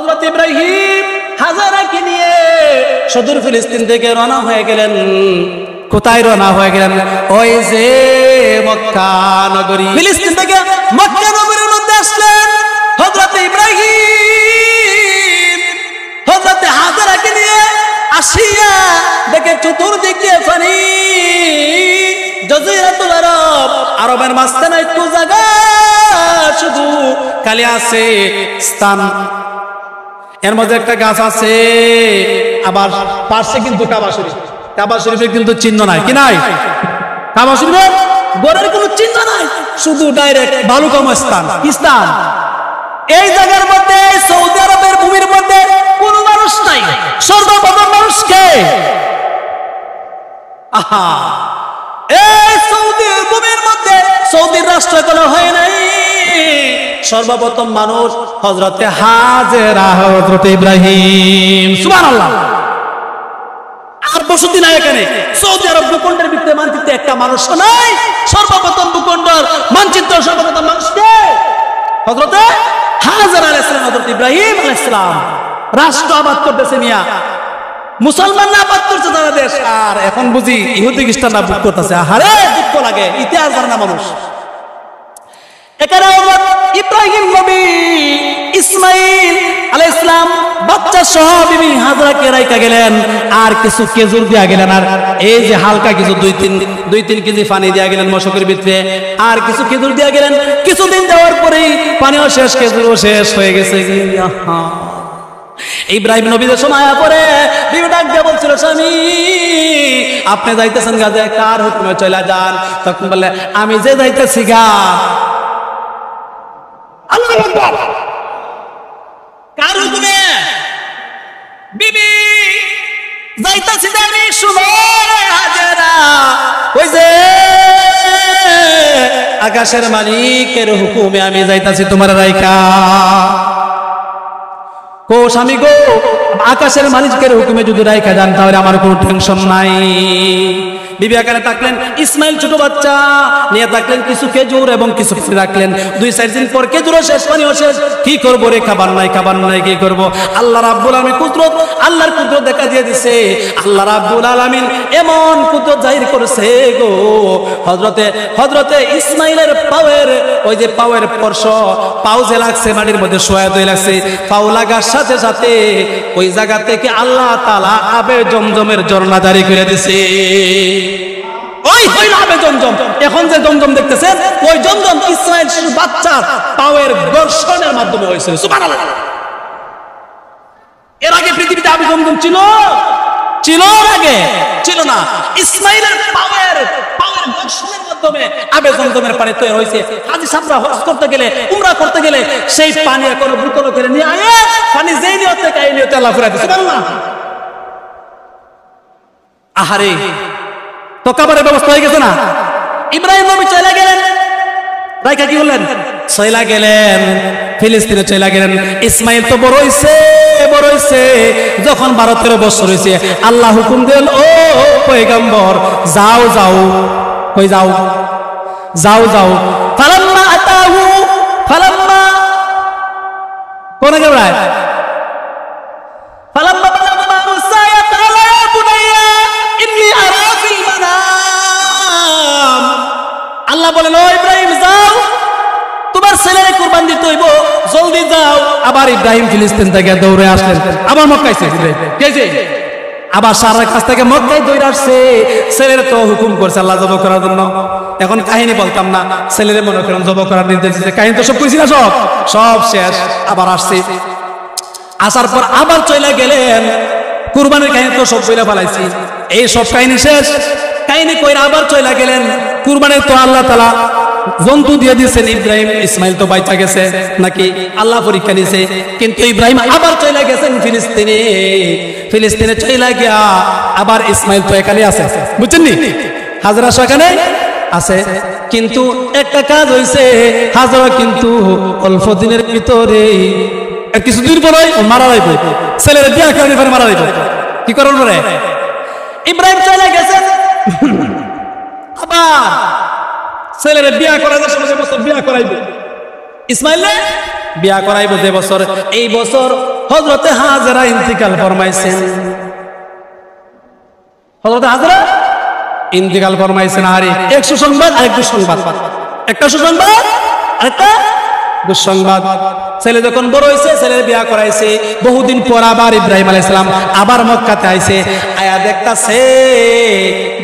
হযরত ইব্রাহিম হাজারাকে নিয়ে সুদূর ফিলিস্তিন থেকে রওনা হয়ে গেলেন। কোথায় রওনা হয়ে গেলেন? ওই যে মক্কা নগরী। ফিলিস্তিন থেকে মক্কা নগরীর মধ্যে আসলেন হযরত ইব্রাহিম হযরত হাজারাকে নিয়ে আসিয়া দেখে চতুর্দিকে পানি, জজিরাতুল আরব, আরবের মাঝখানে একটু জায়গা শুধু খালি আছে স্থান, এর মধ্যে একটা গাছ আছে, আবার পাশে কিন্তু কাবা শরীফ। কাবা শরীফের কিন্তু চিহ্ন নাই, কি নাই? কাবা শরীফের গোড়ের কোনো চিহ্ন নাই, শুধু ডাইরেক্ট বালুকাম স্থান। কি স্থান? এই জায়গার মধ্যে, সৌদি আরবের ভূমির মধ্যে কোনো মানুষ নাই। সর্বপ্রথম মানুষকে আহা এই সৌদির ভূমির মধ্যে, সৌদির রাষ্ট্র এখনো হয় নাই, সর্বপ্রথম মানুষ হযরতে হাজেরা, হযরত ইব্রাহিম। সুবহানাল্লাহ। আর বসতি নাই এখানে। সৌদি আরব ভূখণ্ডের ভিতরে মানচিত্রে একটা মানুষ নাই। সর্বপ্রথম ভূখণ্ডের মানচিত্র, সর্বপ্রথম মানুষকে হযরতে হাজেরা আলাইহিস সালাম, হযরত ইব্রাহিম আলাইহিস সালাম। রাষ্ট্র আবাদ করতেছে মিয়া, মুসলমান না আবাদ করছে তারা দেশ। আর এখন বুঝি ইহুদি খ্রিস্টান আবাদ করতেছে। আরে দুঃখ লাগে, ইতিহাস জানে না মানুষ। এখানে ইব্রাহিম নবী ইসমাইল আলাইহিস সালাম বাচ্চা সহ বিবি হাজরাকে রাইখা গেলেন, আর কিছু খেজুর দিয়া গেলেন, আর এই যে হালকা কিছু 2-3 কেজি পানি দিয়া গেলেন মশকের ভিতরে, আর কিছু খেজুর দিয়া গেলেন। কিছুদিন যাওয়ার পরেই পানিও শেষ, খেজুরও শেষ হয়ে গেছে। ইব্রাহিম নবীদের সময় পরে বিবি ডাক দিয়ে বলছিল, স্বামী আপনি যাইতেছেন গাজে, কার হুকুমে চলে যান? তখন বলে, আমি যে যাইতেছি গা। আল্লাহু আকবার। কার হুকুমে? বিবি যাইতেছি আমি, শুনো হাজেরা, ওই যে আকাশের মালিকের হুকুমে আমি যাইতেছি তোমার রাইখা। ও স্বামী গো, আকাশের মালিকের হুকুমে যদি রাইখা যান তাহলে আমার কোনো টেনশন নাই। বিবি আকারে থাকলেন, ইসমাইল ছোট বাচ্চা নিয়ে থাকলেন, কিছু খেজুর এবং কিছু রাখলেন। 2-4 দিন পর খেজুরও শেষ, পানিও শেষ। কি করবো রে, খাবার নাই কি করবো? আল্লাহ রাব্বুল আলামিন কুদরত, আল্লাহর কুদরত দেখা দিয়ে দিছে। আল্লাহ রাব্বুল আলামিন এমন কুদরত জাহির করেছে গো, হযরতে ইসমাইলের পাওয়ের, ওই যে পাওয়ের স্পর্শ, পাও যে লাগছে মাটির মধ্যে শোয়া দই লাগছে, পাও লাগার সাথে সাথে ওই জায়গা থেকে আল্লাহ তাআলা আবে জমজমের ঝর্ণা জারি করে দিছে। ওই হইল আবে জমজম। এখন যে জমজম দেখতেছেন, ওই জমজম ইসমাইল বাচ্চার পাওয়ের ঘর্ষণের মাধ্যমে হয়েছিল। সুবহানাল্লাহ। এর আগে পৃথিবীতে আবে জমজম ছিল আগে? ছিল না। ইসমাইলের পাওয়ের ঘর্ষণের মাধ্যমে আবে জমজমের পানি তৈরি হয়েছে। হাজী সাহেবরা হজ করতে গেলে, উমরা করতে গেলে সেই পানি এখন বোতল করে নিয়ে আয়, পানি যেই নিয়তে কাই নিয়তে আল্লাহ ফুরাইতে। সুবহানাল্লাহ। আহারে, তো কাবারের ব্যবস্থা হয়ে গেছে না? ইব্রাহিম নবী চলে গেলেন, রাইখা কি বললেন? চলে গেলেন ফিলিস্তিনে, চলে গেলেন। ইসমাইল তো বড় হইছে। যখন 12-13 বছর হয়েছে, আল্লাহ হুকুম দিলেন, ও পয়গম্বর যাও, কই যাও? ফালাম্মা আতাহু, ফালাম্মা কোন গেরায়, ফালাম্মা বালাগা মুসা ইয়া তাআলা ইয়া বুনাইয়া ইন্নী আরা ফিল মানাম। আল্লাহ বলেন, ও ইব্রাহিম যাও, তোমার ছেলেরে কুরবান দিতে হইব, জলদি যাও। আবার ইব্রাহিম ফিলিস্তিন থেকে দৌড়ে আসলেন, আবার মক্কায় গেছে। আবার সারার কাছ থেকে মক্কায় দৌড়ে আসছে। ছেলের তো হুকুম করছে আল্লাহ জব করার জন্য। এখন কাহিনী বলতাম না, ছেলেরে মনে করেন জব করার নির্দেশ দিচ্ছে। কাহিনী তো সব কইছি না, সব শেষ। আবার আসছে, আসার পর আবার চলে গেলেন। কুরবানির কাহিনী তো সব বইলা ফেলাইছি, এই সব কাহিনী শেষ। কাহিনী কইরা আবার চলে গেলেন। কুরবানির তো আল্লাহ তাআলা জন্তু দিয়ে দিয়েছেন। ইব্রাহিম ইসমাইল তো বাইচা গেছে নাকি, আল্লাহ পরীক্ষা নিছে। কিন্তু ইব্রাহিম আবার চলে গেছেন ফিলিস্তিনে চলে গিয়া আবার ইসমাইল তো এখানে আছে, বুঝছেন নি? হাজরা সেখানে আছে। কিন্তু একটা কাজ হইছে, হাজরা কিন্তু অল্প দিনের ভিতরে, কিছুদিন পরে মারা যাইবে, ছেলের বিয়া করে মারা যাইবে। কি করার পরে ইব্রাহিম চলে গেছে, আবার ছেলের বিয়া করা যে বছর বিয়া করাইবে, ইসমাইল বিয়া করাইব যে বছর, এই বছর হযরতে হাজেরা ইন্তিকাল ফরমাইছেন। হযরতে হাজেরা ইন্তিকাল ফরমাইছেন। আরে এক সুসংবাদ আর এক দুঃসংবাদ, একটা সুসংবাদ আর একটা দুঃসংবাদ। ছেলে যখন বড় হয়েছে, ছেলের বিয়া করাইছে, বহুদিন পর আবার ইব্রাহিম আলাইহিস সালাম আবার মক্কাতে আইছে। আয়া দেখতাছে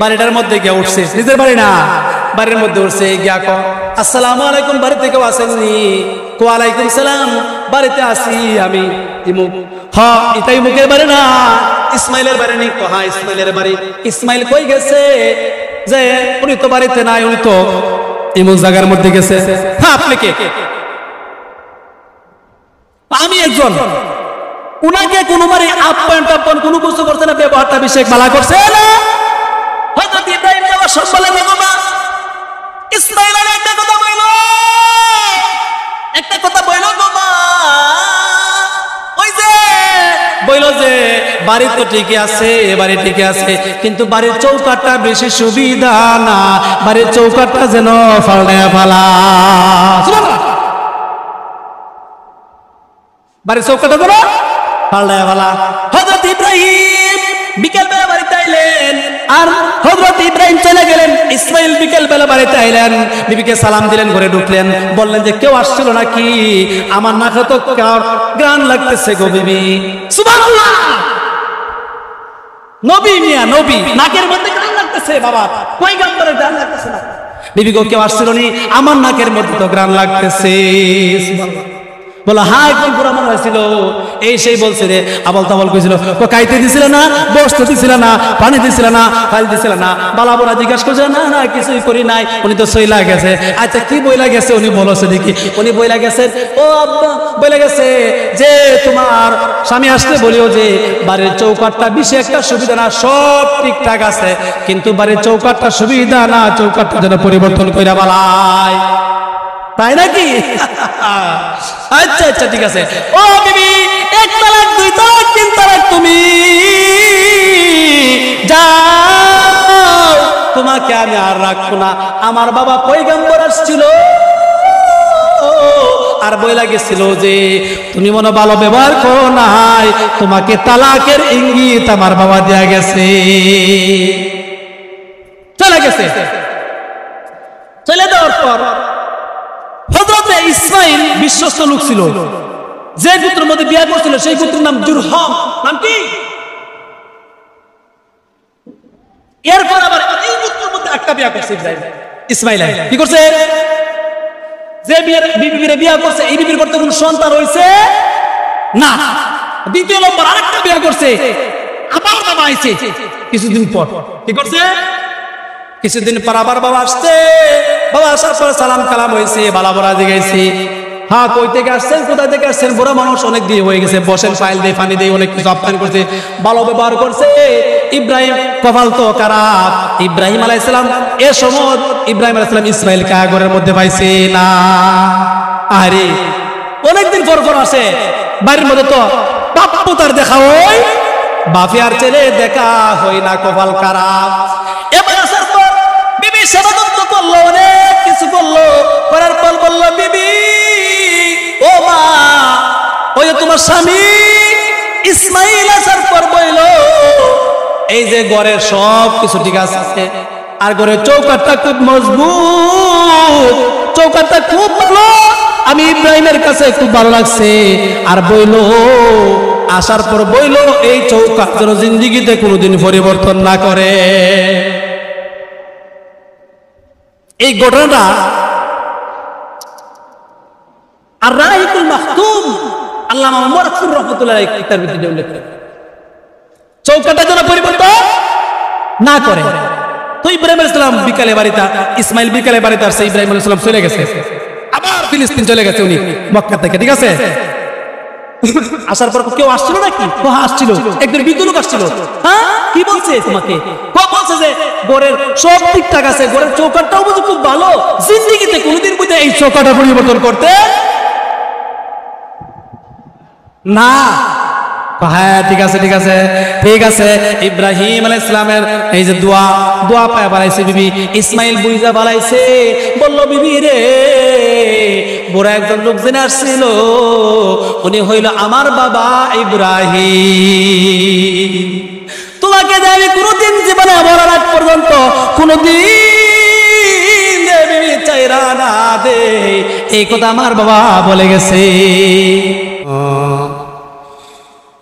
বাড়িটার মধ্যে গিয়া উঠছে, নিজের বাড়ি না, বাড়ির মধ্যে উঠছে, গিয়া কো আসসালামু আলাইকুম, বাড়িতে কেউ আসেননি? ওয়ালাইকুম সালাম, বাড়িতে আসি আমি। ইমুক, হ্যাঁ এটাই মুখের বাড়ি না, ইসমাইলের বাড়ি নেই? হ্যাঁ ইসমাইলের বাড়ি। ইসমাইল কই গেছে? যে উনি তো বাড়িতে নাই, উনি তো ইমুক জায়গার মধ্যে গেছে। হ্যাঁ আপনি কে? আমি একজন। উনাকে কোনো বাড়ি আপ্যায়ন টাপ্যায়ন কোনো কিছু করছে না, ব্যবহারটা বিশেষ ভালো করছে না। হয়তো ইব্রাহিম যাওয়ার সব বলে বাবা ইসমাইল একটা কথা বইল, একটা কথা বইল বাবা, ওই যে বইল যে বাড়ি তো ঠিকই আছে, বাড়ি ঠিকই আছে, কিন্তু বাড়ির চৌকাটটা বেশি সুবিধা না, বাড়ির চৌকাটটা যেন ফালনায় ফালা। বাড়ির চৌকাটটা যেন ফালনায় ফালা। হযরত ইব্রাহিম বিকেল বেলা বাড়িতে আইলেন, আর হযরত ইব্রাহিম চলে গেলেন। ইসমাইল বিকেল বেলা বাড়িতে আইলেন, বিবিকে সালাম দিলেন, ঘরে ঢুকলেন, বললেন যে কেউ আসছিল নাকি? আমার নাকে তো গ্রান লাগতেছে গো বিবি। সুবহানাল্লাহ, নবী মিয়া নবী, নাকের মধ্যে গ্রান লাগতেছে। বাবা কই গাম্বারে গ্রান লাগতেছে না? বিবি গো কেউ আসছিল নি? আমার নাকের মধ্যে তো গ্রান লাগতেছে। সুবহানাল্লাহ। বলো হ্যাঁ একদম পুরা মনে হয়েছিল, এই সেই বলছে রে, আবল তাবল কইছিল, খাইতে দিছিল না, বসতে দিছিল না, পানি দিছিল না, ফাইল দিছিল না। বালাবোরা জিজ্ঞাসা করছে, না না কিছুই করি নাই। উনি তো সইলা গেছে। আচ্ছা কি বইলা গেছে উনি বলছে দেখি? উনি বইলা গেছে, ও আব্বা বইলা গেছে যে তোমার স্বামী আসতে বলিও যে বাড়ির চৌকাটটা বেশি একটা সুবিধা না, সব ঠিকঠাক আছে, কিন্তু বাড়ির চৌকাটটা সুবিধা না, চৌকাটটা যেন পরিবর্তন কইরা বালায়। তাই নাকি? আচ্ছা আচ্ছা ঠিক আছে। ও বিবি, 1 তালাক 2 তালাক 3 তালাক তুমি যাও, তোমাকে আমি আর রাখবো না। আমার বাবা পয়গম্বর আসছিল আর বইলা গেছিল যে তুমি মনে ভালো ব্যবহার করো নাই, তোমাকে তালাকের ইঙ্গিত আমার বাবা দেয়া গেছে। চলে গেছে। চলে যাওয়ার পর হযরত ইসমাইল বিশ্বস্ত লোক ছিল, যে পুত্রের মধ্যে বিয়ে করছিল সেই পুত্রের নাম জুরহাম। নাম কি? এরপর আবার এই পুত্রের মধ্যে একটা বিয়ে করছে ইসমাইল। কি করছে? যে বিবির বিয়ে করছে, এই বিবির করতে কোন সন্তান হইছে না। দ্বিতীয় নম্বর আরেকটা বিয়ে করছে, আবার বাবা আইছে কিছুদিন পর। কি করছে? কিছুদিন পর আবার বাবা আসছে। বাবা আসার পর সালাম কালাম হয়েছে, বালাবরা জিগাইছে, হ্যাঁ কই থেকে আসছেন, কোথায় থেকে আসছেন? বুড়া মানুষ, অনেক দিয়ে হয়ে গেছে, বসেন, ফাইল দিয়ে পানি দিয়ে অনেক কিছু আপ্যায়ন করছে, ভালো ব্যবহার করছে। ইব্রাহিম কপাল তো খারাপ। ইব্রাহিম আলাইহিস সালাম এ সময় ইব্রাহিম আলাইহিস সালাম ইসমাইলকে ঘরের মধ্যে পাইছে না। আরে অনেকদিন পর পর আসে বাড়ির মধ্যে, তো বাপ্পু তার দেখা হয়, বাপে আর ছেলে দেখা হয় না, কপাল খারাপ। এবার আসার পর বিবি সেবা যত্ন করলো, অনেক কিছু করলো, করার পর বললো, বিবি ও মা, ওই যে তোমার স্বামী ইসমাইল আসার পর বইল এই যে ঘরের সব কিছু ঠিক আছে, আর ঘরের চৌকাটটা খুব মজবুত, চৌকাটটা খুব ভালো, আমি ইব্রাহিমের কাছে খুব ভালো লাগছে। আর বইল আসার পর বইল এই চৌকাট যেন জিন্দিগিতে কোনোদিন পরিবর্তন না করে। এই ঘটনাটা আর রাহিকুল মাখতুম আল্লামা ওমর আখতার রাহমাতুল্লাহ আলাইহি কিতাবের ভিতরে উল্লেখ করেন, চৌকাটটা যেন পরিবর্তন না করে। তো ইব্রাহিম আলাইহিস সালাম বিকালে বাড়িতে, ইসমাইল বিকালে বাড়িতে আসছে, ইব্রাহিম আলাইহিস সালাম চলে গেছে, আবার ফিলিস্তিন চলে গেছে উনি মক্কা থেকে। ঠিক আছে, আসার পর কেউ আসছিল নাকি? হ্যাঁ আসছিল, একজন বৃদ্ধ লোক আসছিল। হ্যাঁ কি বলছে তোমাকে? বলছে যে ঘরের সব ঠিকঠাক আছে, ঘরের চৌকাটটাও বুঝি খুব ভালো, জিন্দিগিতে কোনোদিন বুঝে এই চৌকাটটা পরিবর্তন করতে না। হ্যাঁ ঠিক আছে ঠিক আছে ঠিক আছে। ইব্রাহিম আলাইহিস সালামের এই যে দোয়া পায় বাড়াইছে বিবি ইসমাইল বুইজা বাড়াইছে, বলল বিবি রে বুড়া একজন লোক জেনে আসছিল, উনি হইল আমার বাবা ইব্রাহিম। তোমাকে যে আমি কোনোদিন জীবনে মরার আগ পর্যন্ত কোনোদিন চাইরা না দে, এই কথা আমার বাবা বলে গেছে।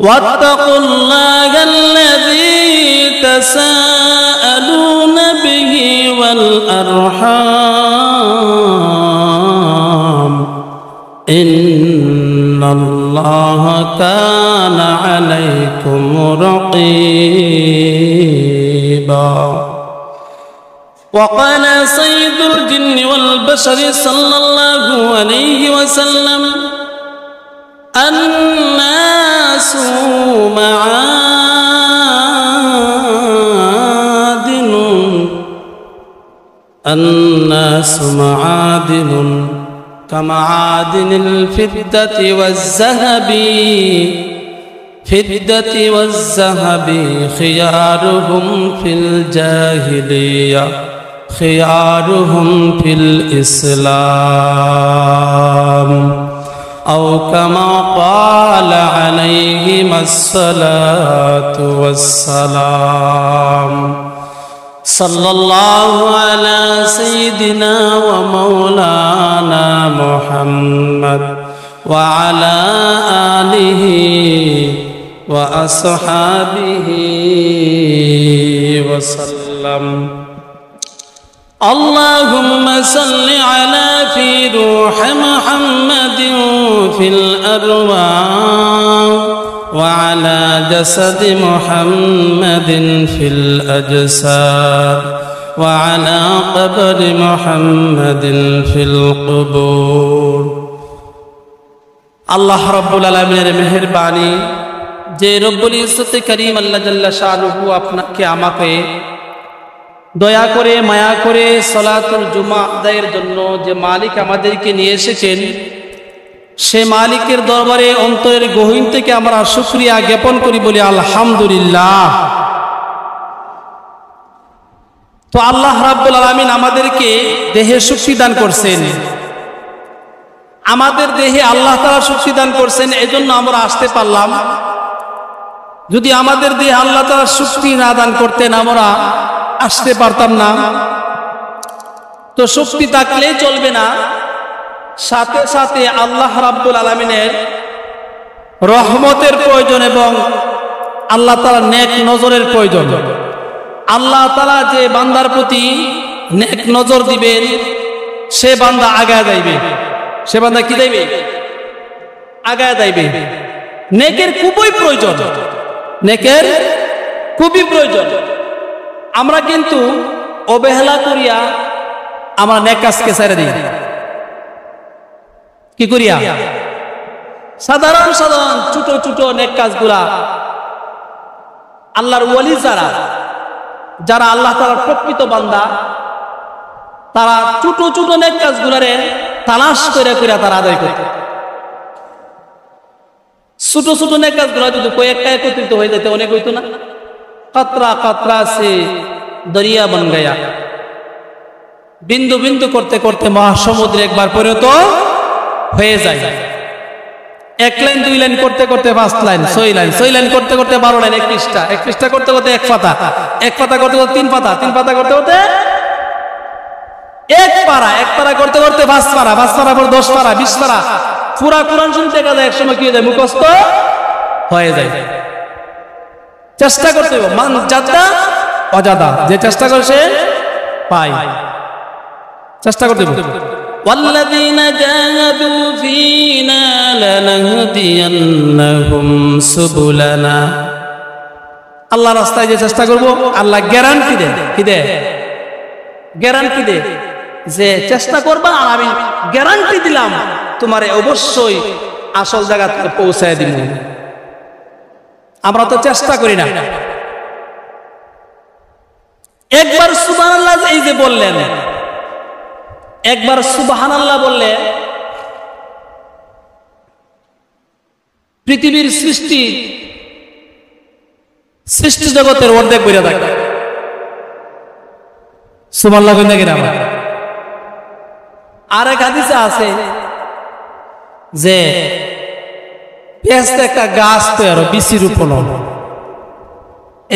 ওয়াত্তাকুল্লাহাল্লাযী তাসাআলুনা বিহি ওয়াল আরহাম ইন্নাল্লাহা কানা আলাইকুম রাকীবা। وقال سيد الجن والبشر صلى الله عليه وسلم الناس معادن كمعادن الفضة والذهب خيارهم في الجاهلية خيارهم في الإسلام أو كما قال عليهم الصلاة والسلام صلى الله على سيدنا ومولانا محمد وعلى آله وأصحابه وسلم اللهم صل على في روح محمد في الأرواح وعلى جسد محمد في الأجساد وعلى قبر محمد في القبور আল্লাহ রাব্বুল আলামিনের মেহেরবানি যে রব্বুল ইজ্জত করিম আল্লাহ জাল্লা শানুহু আপনাকে আমাকে দয়া করে মায়া করে সালাতুল জুমা আদায়ের জন্য যে মালিক আমাদেরকে নিয়ে এসেছেন, সে মালিকের দরবারে অন্তরের গহীন থেকে আমরা শুকরিয়া জ্ঞাপন করি, বলি আলহামদুলিল্লাহ। তো আল্লাহ রাব্বুল আলামিন আমাদেরকে দেহে শক্তি দান করছেন, আমাদের দেহে আল্লাহ তাআলা শক্তি দান করছেন, এজন্য আমরা আসতে পারলাম। যদি আমাদের দেহে আল্লাহ তাআলা শক্তি না দান করতেন আমরা আসতে পারতাম না। তো শক্তি থাকলে চলবে না, সাথে সাথে আল্লাহ রাব্বুল আলামিনের রহমতের প্রয়োজন এবং আল্লাহ তাআলার নেক নজরের প্রয়োজন। আল্লাহ তাআলা যে বান্দার প্রতি নেক নজর দিবেন সে বান্দা আগায় যাইবে, সে বান্দা কি যাইবে? আগায় যাইবে। নেকের খুবই প্রয়োজন, নেকের খুবই প্রয়োজন। আমরা কিন্তু অবহেলা করিয়া আমরা নেক কাজকে ছেড়ে দিই। কি করিয়া? সাধারণ সাধারণ ছোট ছোট নেক কাজগুলা আল্লাহর ওয়ালি যারা আল্লাহ তাআলার প্রকৃত বান্দা, তারা ছোট ছোট নেক কাজগুলারে তালাশ করে করে তারা আদায় করে। ছোট ছোট নেক কাজগুলা যদি কয়েকটা একত্রিত হয়ে যেতে অনেক হইতো না? কাতরা কাতরা সে দরিয়া বন গয়া, বিন্দু বিন্দু করতে করতে মহাসমুদ্রে একবার পরিণত হয়ে যায়। এক লাইন দুই লাইন করতে করতে 5 লাইন 6 লাইন 6 লাইন করতে করতে 12 লাইন 1 পৃষ্ঠা 1 পৃষ্ঠা করতে করতে 1 পাতা 1 পাতা করতে করতে 3 পাতা 3 পাতা করতে করতে 1 পারা 1 পারা করতে করতে 5 পারা 5 পারা পর 10 পারা 20 পারা পুরা কোরআন শুনতে গেলে এক সময় কি হয়ে যায়? মুখস্থ হয়ে যায়। চেষ্টা করতে হবে, মান জাদা অজাদা, যে চেষ্টা করছে পায়। চেষ্টা করতে হবে। والذين جاهدوا فينا لنهدينهم سبلنا। আল্লাহ রাস্তায় যে চেষ্টা করব আল্লাহ গ্যারান্টি দেন। কি দেয়? গ্যারান্টি দেয় যে চেষ্টা করবা আর আমি গ্যারান্টি দিলাম তোমারে অবশ্যই আসল জায়গাতে পৌঁছায় দিব। আমরা তো চেষ্টা করি না। একবার সুবহানাল্লাহ এই যে বললেন, একবার সুবহানাল্লাহ বললে পৃথিবীর সৃষ্টি জগতের অর্ধেক বইরা থাকে। সুবহানাল্লাহ কইনা কিনা? আর এক হাদিসে আছে যে পেঁয়াজটা একটা গাছ তৈরি বিচি রোপণ,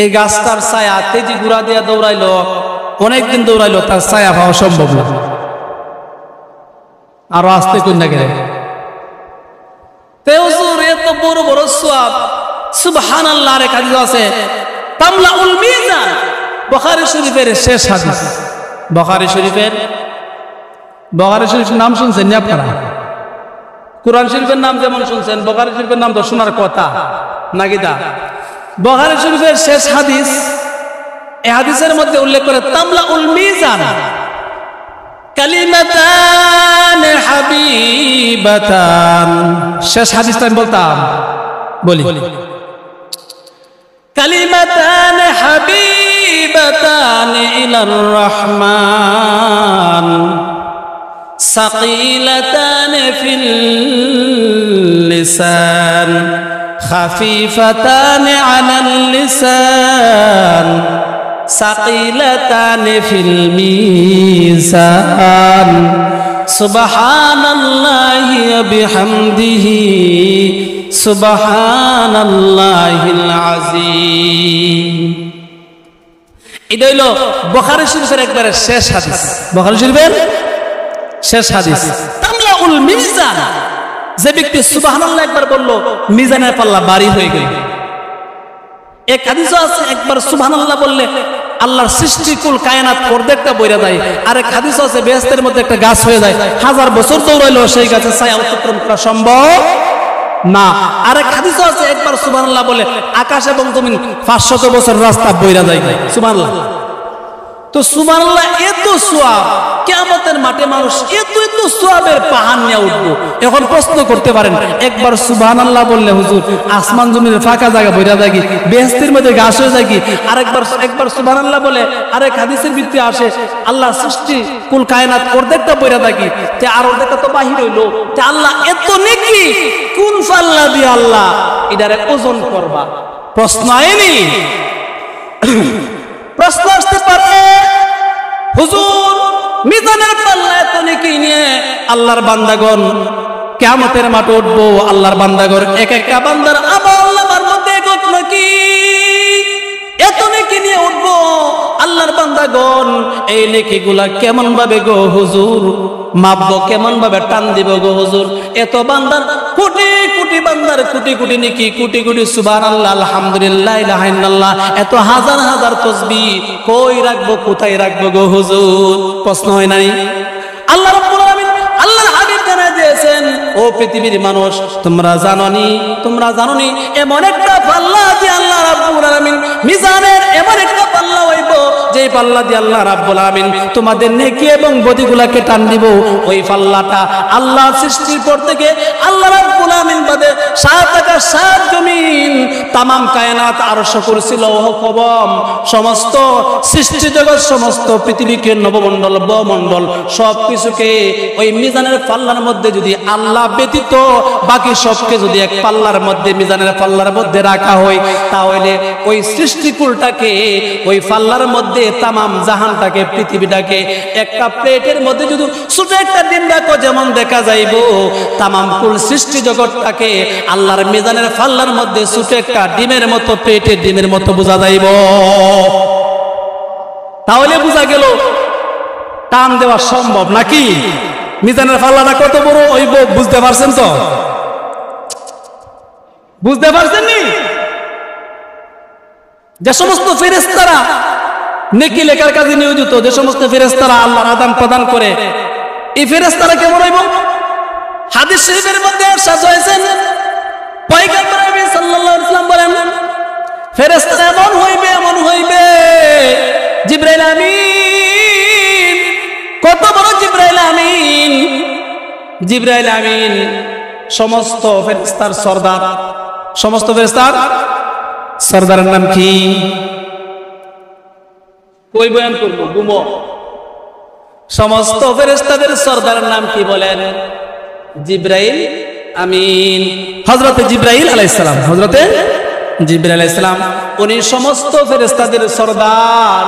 এই গাছটার ছায়া তেজি গুড়া দিয়া দৌড়াইলো, অনেকদিন দৌড়াইলো, তার ছায়া পাওয়া সম্ভব না। আরো আসতে কন্যা গেলে এত বড় বড় সোয়াব, সুবহানাল্লাহ। রে হাদিস আছে তামলাউল মিজান, বুখারী শরীফের শেষ হাদিস। বুখারী শরীফের নাম শুনছেন নি আপনারা? কুরআন শরীফের নাম যেমন শুনছেন, বুখারী শরীফের নাম তো শোনার কথা নাকি? দা বুখারী শরীফের শেষ হাদিস, এই হাদিসের মধ্যে উল্লেখ করে তামলাউল মিজান কালিমাতান হাবিবাতান। শেষ হাদিসটা আমি বলি কালিমাতান হাবিবাতান ইলার রহমান সাকিলাতান ফিল লিসান খাফিফাতান আলাল লিসান সাকিলাতান ফিল মিজান সুবহানাল্লাহি ওয়া বিহামদিহি সুবহানাল্লাহিল আযীম। এটা হইল বুখারী শরীফের একবারে শেষ হাদিস। বুখারী শরীফের শেষ হাদিস তামলাউল মিজান, যে ব্যক্তি সুবহানাল্লাহ একবার বলল মিজানের পাল্লা ভারী হয়ে গেল। এক হাদিসও আছে একবার সুবহানাল্লাহ বললে আল্লাহর সৃষ্টিকুল কায়নাত অর্ধেকটা বইরা যায়। আরেক হাদিসও আছে বেহেশতের মধ্যে একটা গাছ হয়ে যায়, 1000 বছর দৌড়াইলেও সেই গাছের ছায়া অতিক্রম করা সম্ভব না। আরেক হাদিসও আছে একবার সুবহানাল্লাহ বলে আকাশ এবং জমিন 500 বছর রাস্তা বইরা যায়। সুবহানাল্লাহ। তো সুবহানাল্লাহ এত সওয়াব, কিয়ামতের মাঠে মানুষ এত সওয়াবের পাহাড় নিয়ে উঠবো। এখন প্রশ্ন করতে পারেন, একবার সুবহানাল্লাহ বললে হুজুর আসমান জমিনের ফাঁকা জায়গা বইরা যায় কি, বেহেশতের মধ্যে ঘাস হয়ে যায় কি? একবার সুবহানাল্লাহ বলে আরেক হাদিসের ভিতরে আসে আল্লাহ সৃষ্টি কুল কায়নাত অর্ধেকটা বইরা যায় কি, তে আর অর্ধেকটা তো বাহির হইলো। তে আল্লাহ এত নেকি কোন পাল্লা দিয়ে আল্লাহ এটারে ওজন করবা? প্রশ্ন আইনি, প্রশ্ন আসতে পারে হুজুর মিজানের পাল্লা এত নেকি নিয়ে আল্লাহর বান্দাগণ কিয়ামতের মাঠে উঠবো, আল্লাহর বান্দাগণ এক একটা বান্দার আমল মধ্যে একক নাকি এত নেকি নিয়ে উঠবো, আল্লাহর বান্দাগণ এই নেকিগুলা কেমন ভাবে গো হুজুর মাপবো, কেমন ভাবে টান দিব গো হুজুর? এত বান্দার কোটি কোটি বান্দার কোটি কোটি নেকি, কোটি কোটি সুবহানাল্লাহ আলহামদুলিল্লাহ লা ইলাহা ইল্লাল্লাহ, এত হাজার হাজার তাসবিহ কই রাখবো, কোথায় রাখবো গো হুজুর? প্রশ্ন হয় নাই? আল্লাহ রাব্বুল আলামিন আল্লাহর হাবিব জানায় দিয়েছেন, ও পৃথিবীর মানুষ তোমরা জানোনি এমন একটা পাল্লা দিয়ে আল্লাহ রাব্বুল আলামিন মিজানের এমন একটা পাল্লা হইব যে পাল্লা দিয়ে আল্লাহ রাব্বুল আলামিন তোমাদের নেকি এবং বদিগুলাকে টান দিব। ওই পাল্লাটা আল্লাহ সৃষ্টির পর থেকে আল্লাহ রাব্বুল আলামিন বাদে 7 আকাশ 7 জমিন তামাম কায়নাত আরশ কুরসি লৌহ কলম সমস্ত সৃষ্টি জগৎ সমস্ত পৃথিবীকে নবমণ্ডল ভূমণ্ডল সবকিছুকে ওই মিজানের পাল্লার মধ্যে যদি আল্লাহ ব্যতীত বাকি সবকে যদি এক পাল্লার মধ্যে মিজানের পাল্লার মধ্যে রাখা হয়, তাহলে ওই সৃষ্টিকুলটাকে ওই পাল্লার মধ্যে তামাম জাহানটাকে পৃথিবীটাকে একটা প্লেটের মধ্যে যদি ছোট একটা ডিম রাখো যেমন দেখা যাইব, তামাম কুল সৃষ্টি জগৎটাকে আল্লাহর মিজানের পাল্লার মধ্যে ছোট একটা ডিমের মতো প্লেটের ডিমের মতো বোঝা যাইব। তাহলে বোঝা গেল টান দেওয়া সম্ভব নাকি? মিজানের পাল্লাটা কত বড় হইব বুঝতে পারছেন তো? বুঝতে পারছেন নি? যে সমস্ত ফেরেশতারা নেকি লেখার কাজে নিয়োজিত, যে সমস্ত ফেরেশতারা আল্লাহর আদান প্রদান করে, এই ফেরেশতারা কেমন হইব? হাদিস শরীফের মধ্যে ইরশাদ হয়েছে, পয়গম্বর নবী সাল্লাল্লাহু আলাইহি ওয়াসাল্লাম বলেন ফেরেশতারা এমন হইবে জিবরাইল আমিন। কত বড় জিবরাইল আমিন? জিবরাইল আমিন সমস্ত ফেরেশতার সরদার। সমস্ত ফেরেশতার সরদারের নাম কি? কই বয়ান করবো গুমো? সমস্ত ফেরেশতাদের সরদারের নাম কি বলেন? জিবরাইল আমিন। হযরতে জিবরাইল আলাইহিস সালাম, হযরতে জিবরাইল আলাইহিস সালাম উনি সমস্ত ফেরেশতাদের সরদার।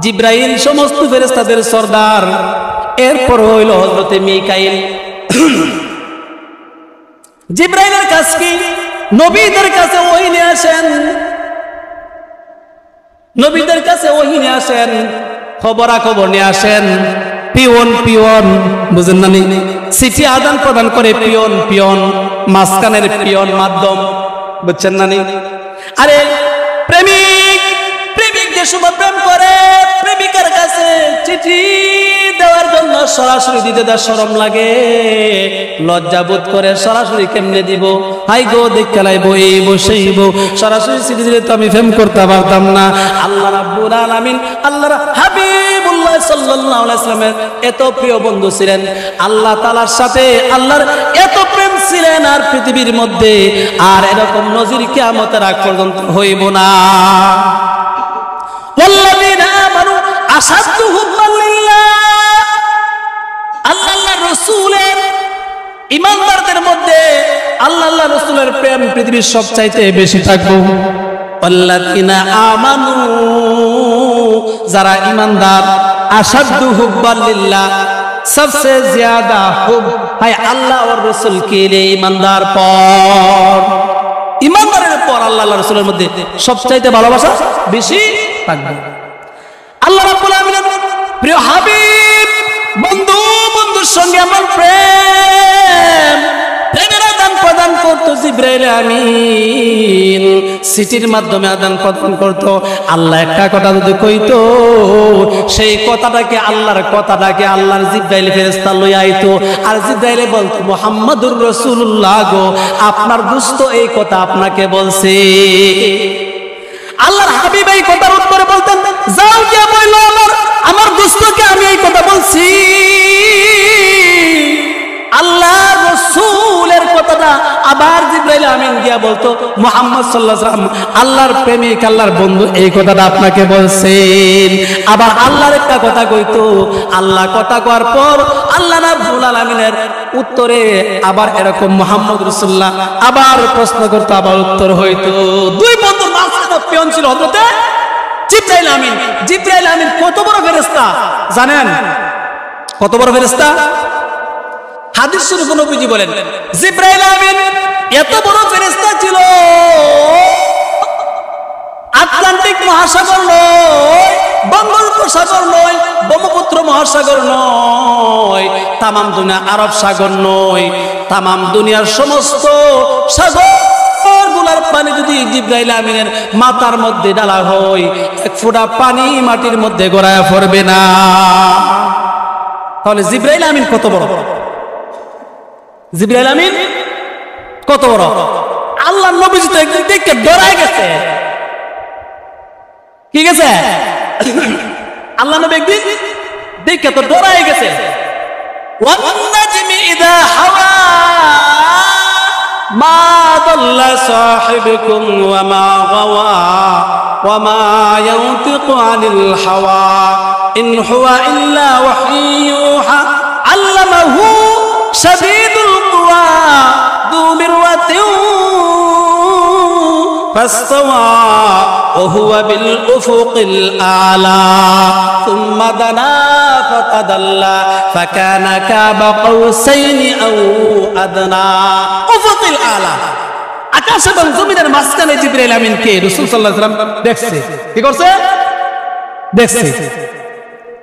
জিবরাইল সমস্ত ফেরেশতাদের সরদার। এরপর হইল হযরতে মিকাইল। জিব্রাইলের কাছে কি নবীদের কাছে ওহী নিয়ে আসেন, নবীদের কাছে ওহী নিয়ে আসেন, খবরাখবর নিয়ে আসেন। পিয়ন পিয়ন বুঝেন না, চিঠি আদান প্রদান করে পিয়ন পিয়ন, মাঝখানের পিয়ন মাধ্যম, বুঝছেন না? আরে প্রেমিক প্রেমিক যে সময় প্রেম করে, প্রেমিকার কাছে চিঠি দেওয়ার জন্য সরাসরি দিতে তার শরম লাগে, লজ্জা বোধ করে। সরাসরি কেমনে দিব, হাই গো দেখতে লাইবো, এই বসেইব, সরাসরি চিঠি দিলে তো আমি প্রেম করতে পারতাম না। আল্লাহ রাব্বুল আলামিন আল্লাহর হাবিবুল্লাহ সাল্লাল্লাহু আলাইহি ওয়াসাল্লামের এত প্রিয় বন্ধু ছিলেন, আল্লাহ তাআলার সাথে আল্লাহর এত প্রেম ছিলেন, আর পৃথিবীর মধ্যে আর এরকম নজির কিয়ামতের আগ পর্যন্ত হইব না। ওয়াল্লাযীনা আমানু আশাদ্দু হুব্বান লিল্লাহ, আল্লাহ রাসূলের ঈমানদারদের মধ্যে আল্লাহ রাসূলের প্রেম পৃথিবীর সবচাইতে বেশি থাকবে। ওয়াল্লাযীনা আমানু, যারা ঈমানদার, আশাদ্দু হুব্বান লিল্লাহ, सबसे ज्यादा हुब है अल्लाह और रसूल के लिए। ईमानदार पर, ईमानदारेर पर আল্লাহ আল্লাহ রাসূলের মধ্যে সবচাইতে ভালোবাসা বেশি থাকবে। আল্লাহ রাব্বুল আলামিনের প্রিয় হাবিব বন্ধু, বন্ধুর সঙ্গে আমার প্রেম, প্রেমের আদান প্রদান করতো জিবরাইল আমিন, চিঠির মাধ্যমে আদান প্রদান করতো। আল্লাহ একটা কথা যদি কইতো, সেই কথাটাকে আল্লাহর কথাটাকে আল্লাহর জিবরাইল ফেরেশতা লইয়া আইতো, আর জিবরাইলে বলতো মুহাম্মাদুর রাসূলুল্লাহ গো, আপনার দোস্ত এই কথা আপনাকে বলছে। আল্লাহর হাবিব এই কথার উত্তরে বলতেন, যাও গিয়া বইলো আমার দোস্তকে আমি এই কথা বলছি। আল্লাহ রাসূলের কথাটা আবার জিবরাইল আমিন গিয়া বলতো মুহাম্মদ সাল্লাল্লাহু আলাইহি ওয়াসাল্লাম, আল্লাহর প্রেমিক আল্লাহর বন্ধু এই কথাটা আপনাকে বলছেন। আবার আল্লাহর একটা কথা কইতো, আল্লাহ কথা কওয়ার পর আল্লাহ রাব্বুল আলামিনের উত্তরে আবার এরকম মুহাম্মদ রাসূলুল্লাহ আবার প্রশ্ন করতো, আবার উত্তর হইতো। দুই বন্ধুর মাঝখানে পিয়ন ছিল হযরতে জিবরাইল আমিন। জিবরাইল আমিন কত বড় ফেরেশতা জানেন? কত বড় ফেরেশতা? হাদিস শরীফে নবীজি বলেন, জিবরাইল আমিন এত বড় ফেরেশতা ছিল, আটলান্টিক মহাসাগর নয়, বঙ্গোপসাগর নয়, ব্রহ্মপুত্র মহাসাগর নয়, তামাম দুনিয়া আরব সাগর নয়, তামাম দুনিয়ার সমস্ত সাগরগুলোর পানি যদি জিবরাইল আমিনের মাথার মধ্যে ঢালা হয়, এক ফোঁটা পানি মাটির মধ্যে গড়ায়া পড়বে না। তাহলে জিবরাইল আমিন কত বড়? জিবরাইল আমিন কত বড়? আল্লাহ নবীজি তো একদিন দেখে ডরায় গেছে। কি গেছে? আল্লাহ নবী একদিন দেখে তো ডরায় গেছে। ওয়ান নাজমি ইযা হাওয়া মা দাল্লা সাহিবুকুম ওয়া মা গাওয়া ওয়া মা ইয়ানতিকু আনিল হাওয়া ইন হুয়া ইল্লা ওয়াহয়ুহা আল্লামাহু শাদীদুল কুওয়া যু মিরওয়াতিন ফাসতাওয়া ওয়া হুয়া বিল উফুকিল আলা সুম্মা দানা ফাতাদাল্লা ফাকানা কাবা কাউসাইনি আও আদনা। উফুকিল আলা, আকাশ এবং জমিনের মাঝখানে জিবরাইল আমিনকে রাসূল সাল্লাল্লাহু আলাইহি ওয়াসাল্লাম দেখছে। কি করছে? দেখছে।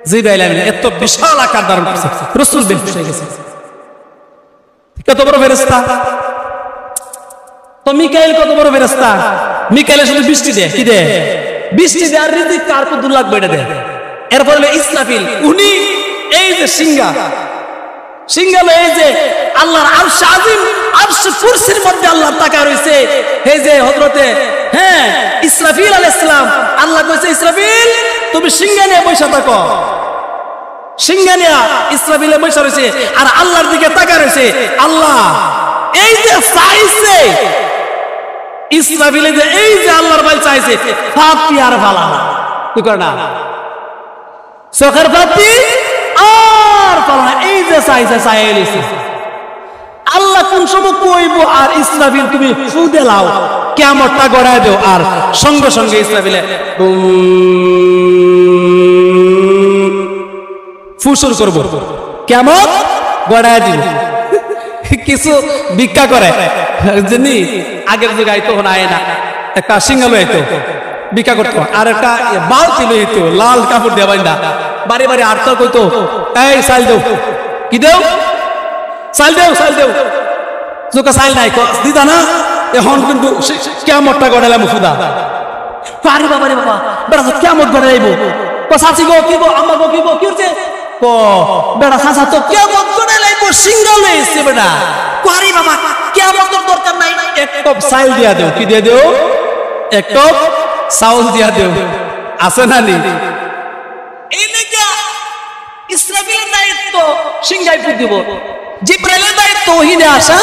জিবরাইল আমিন এত বিশাল আকার ধারণ করছে, রাসূল বেহুশ হয়ে গেছে। কত বড় ফেরেশতা! তো মিকাইল কত বড় ফেরেশতা! মিকাইল শুধু বৃষ্টি দেয়। কি দেয়? বৃষ্টি দেয়, আর রিজিক কার কত লাগবে এটা দেয়। এরপর হলো ইসরাফিল, উনি এই যে সিংহালো এই যে আল্লাহর আরশ আজিম, আরশ কুরসির মধ্যে আল্লাহ তাকা রইছে। এই যে হযরতে ইসরাফিল আলাইহিস সালাম, আল্লাহ কইছে ইসরাফিল তুমি সিংহা নিয়ে বসে থাকো। সিংহা নিয়ে ইসরাফিলে বসে রইছে আর আল্লাহর দিকে তাকা রইছে। আল্লাহ এই যে চাইছে ইসরাফিলে, যে এই যে আল্লাহর ভাই চাইছে ফাতি আর ফালা, কি করে না চোখের ফাতি আর ফালা, এই যে চাইছে চাইছে। আল্লাহ কোন সময় কইব আর ইসরাফিল তুমি ফু দেলাও, কিয়ামতটা গড়ায় দাও, আর সঙ্গে সঙ্গে ইসরাফিলে ফুসুর করব, কিয়ামত গড়ায় দিব। কিছু ভিক্ষা করে যিনি আগের যুগে আইতো হন আয় না একটা সিঙ্গালো আইতো ভিক্ষা করতো আর একটা বালতি লইতো লাল কাপড় দিয়ে বাইন্দা বাড়ি বাড়ি আটটা কইতো এই চাল দেও কি দেও চাল দেও চাল দেও যোকা চাল নাই দিদা না এখন কিন্তু কিয়ামতটা গড়াইলাম ফুদা আরে বাবা রে বাবা বেড়া তো কিয়ামত গড়াইব চাচি গো কি গো আম্মা গো কি গো কি হচ্ছে ক বেড়া চাচা তো কিয়ামত গড়াইলাইব সিঙ্গাল হয়েছে বেড়া আরে বাবা কিয়ামতের দরকার নাই এক টপ চাল দিয়া দেও কি দিয়ে দেও এক টপ চাউল দিয়া দেও আছে না নি এই লেগা ইসরাফিলের দায়িত্ব সিংহাই দিব জিব্রাইলের দায়িত্ব ওহিনে আসা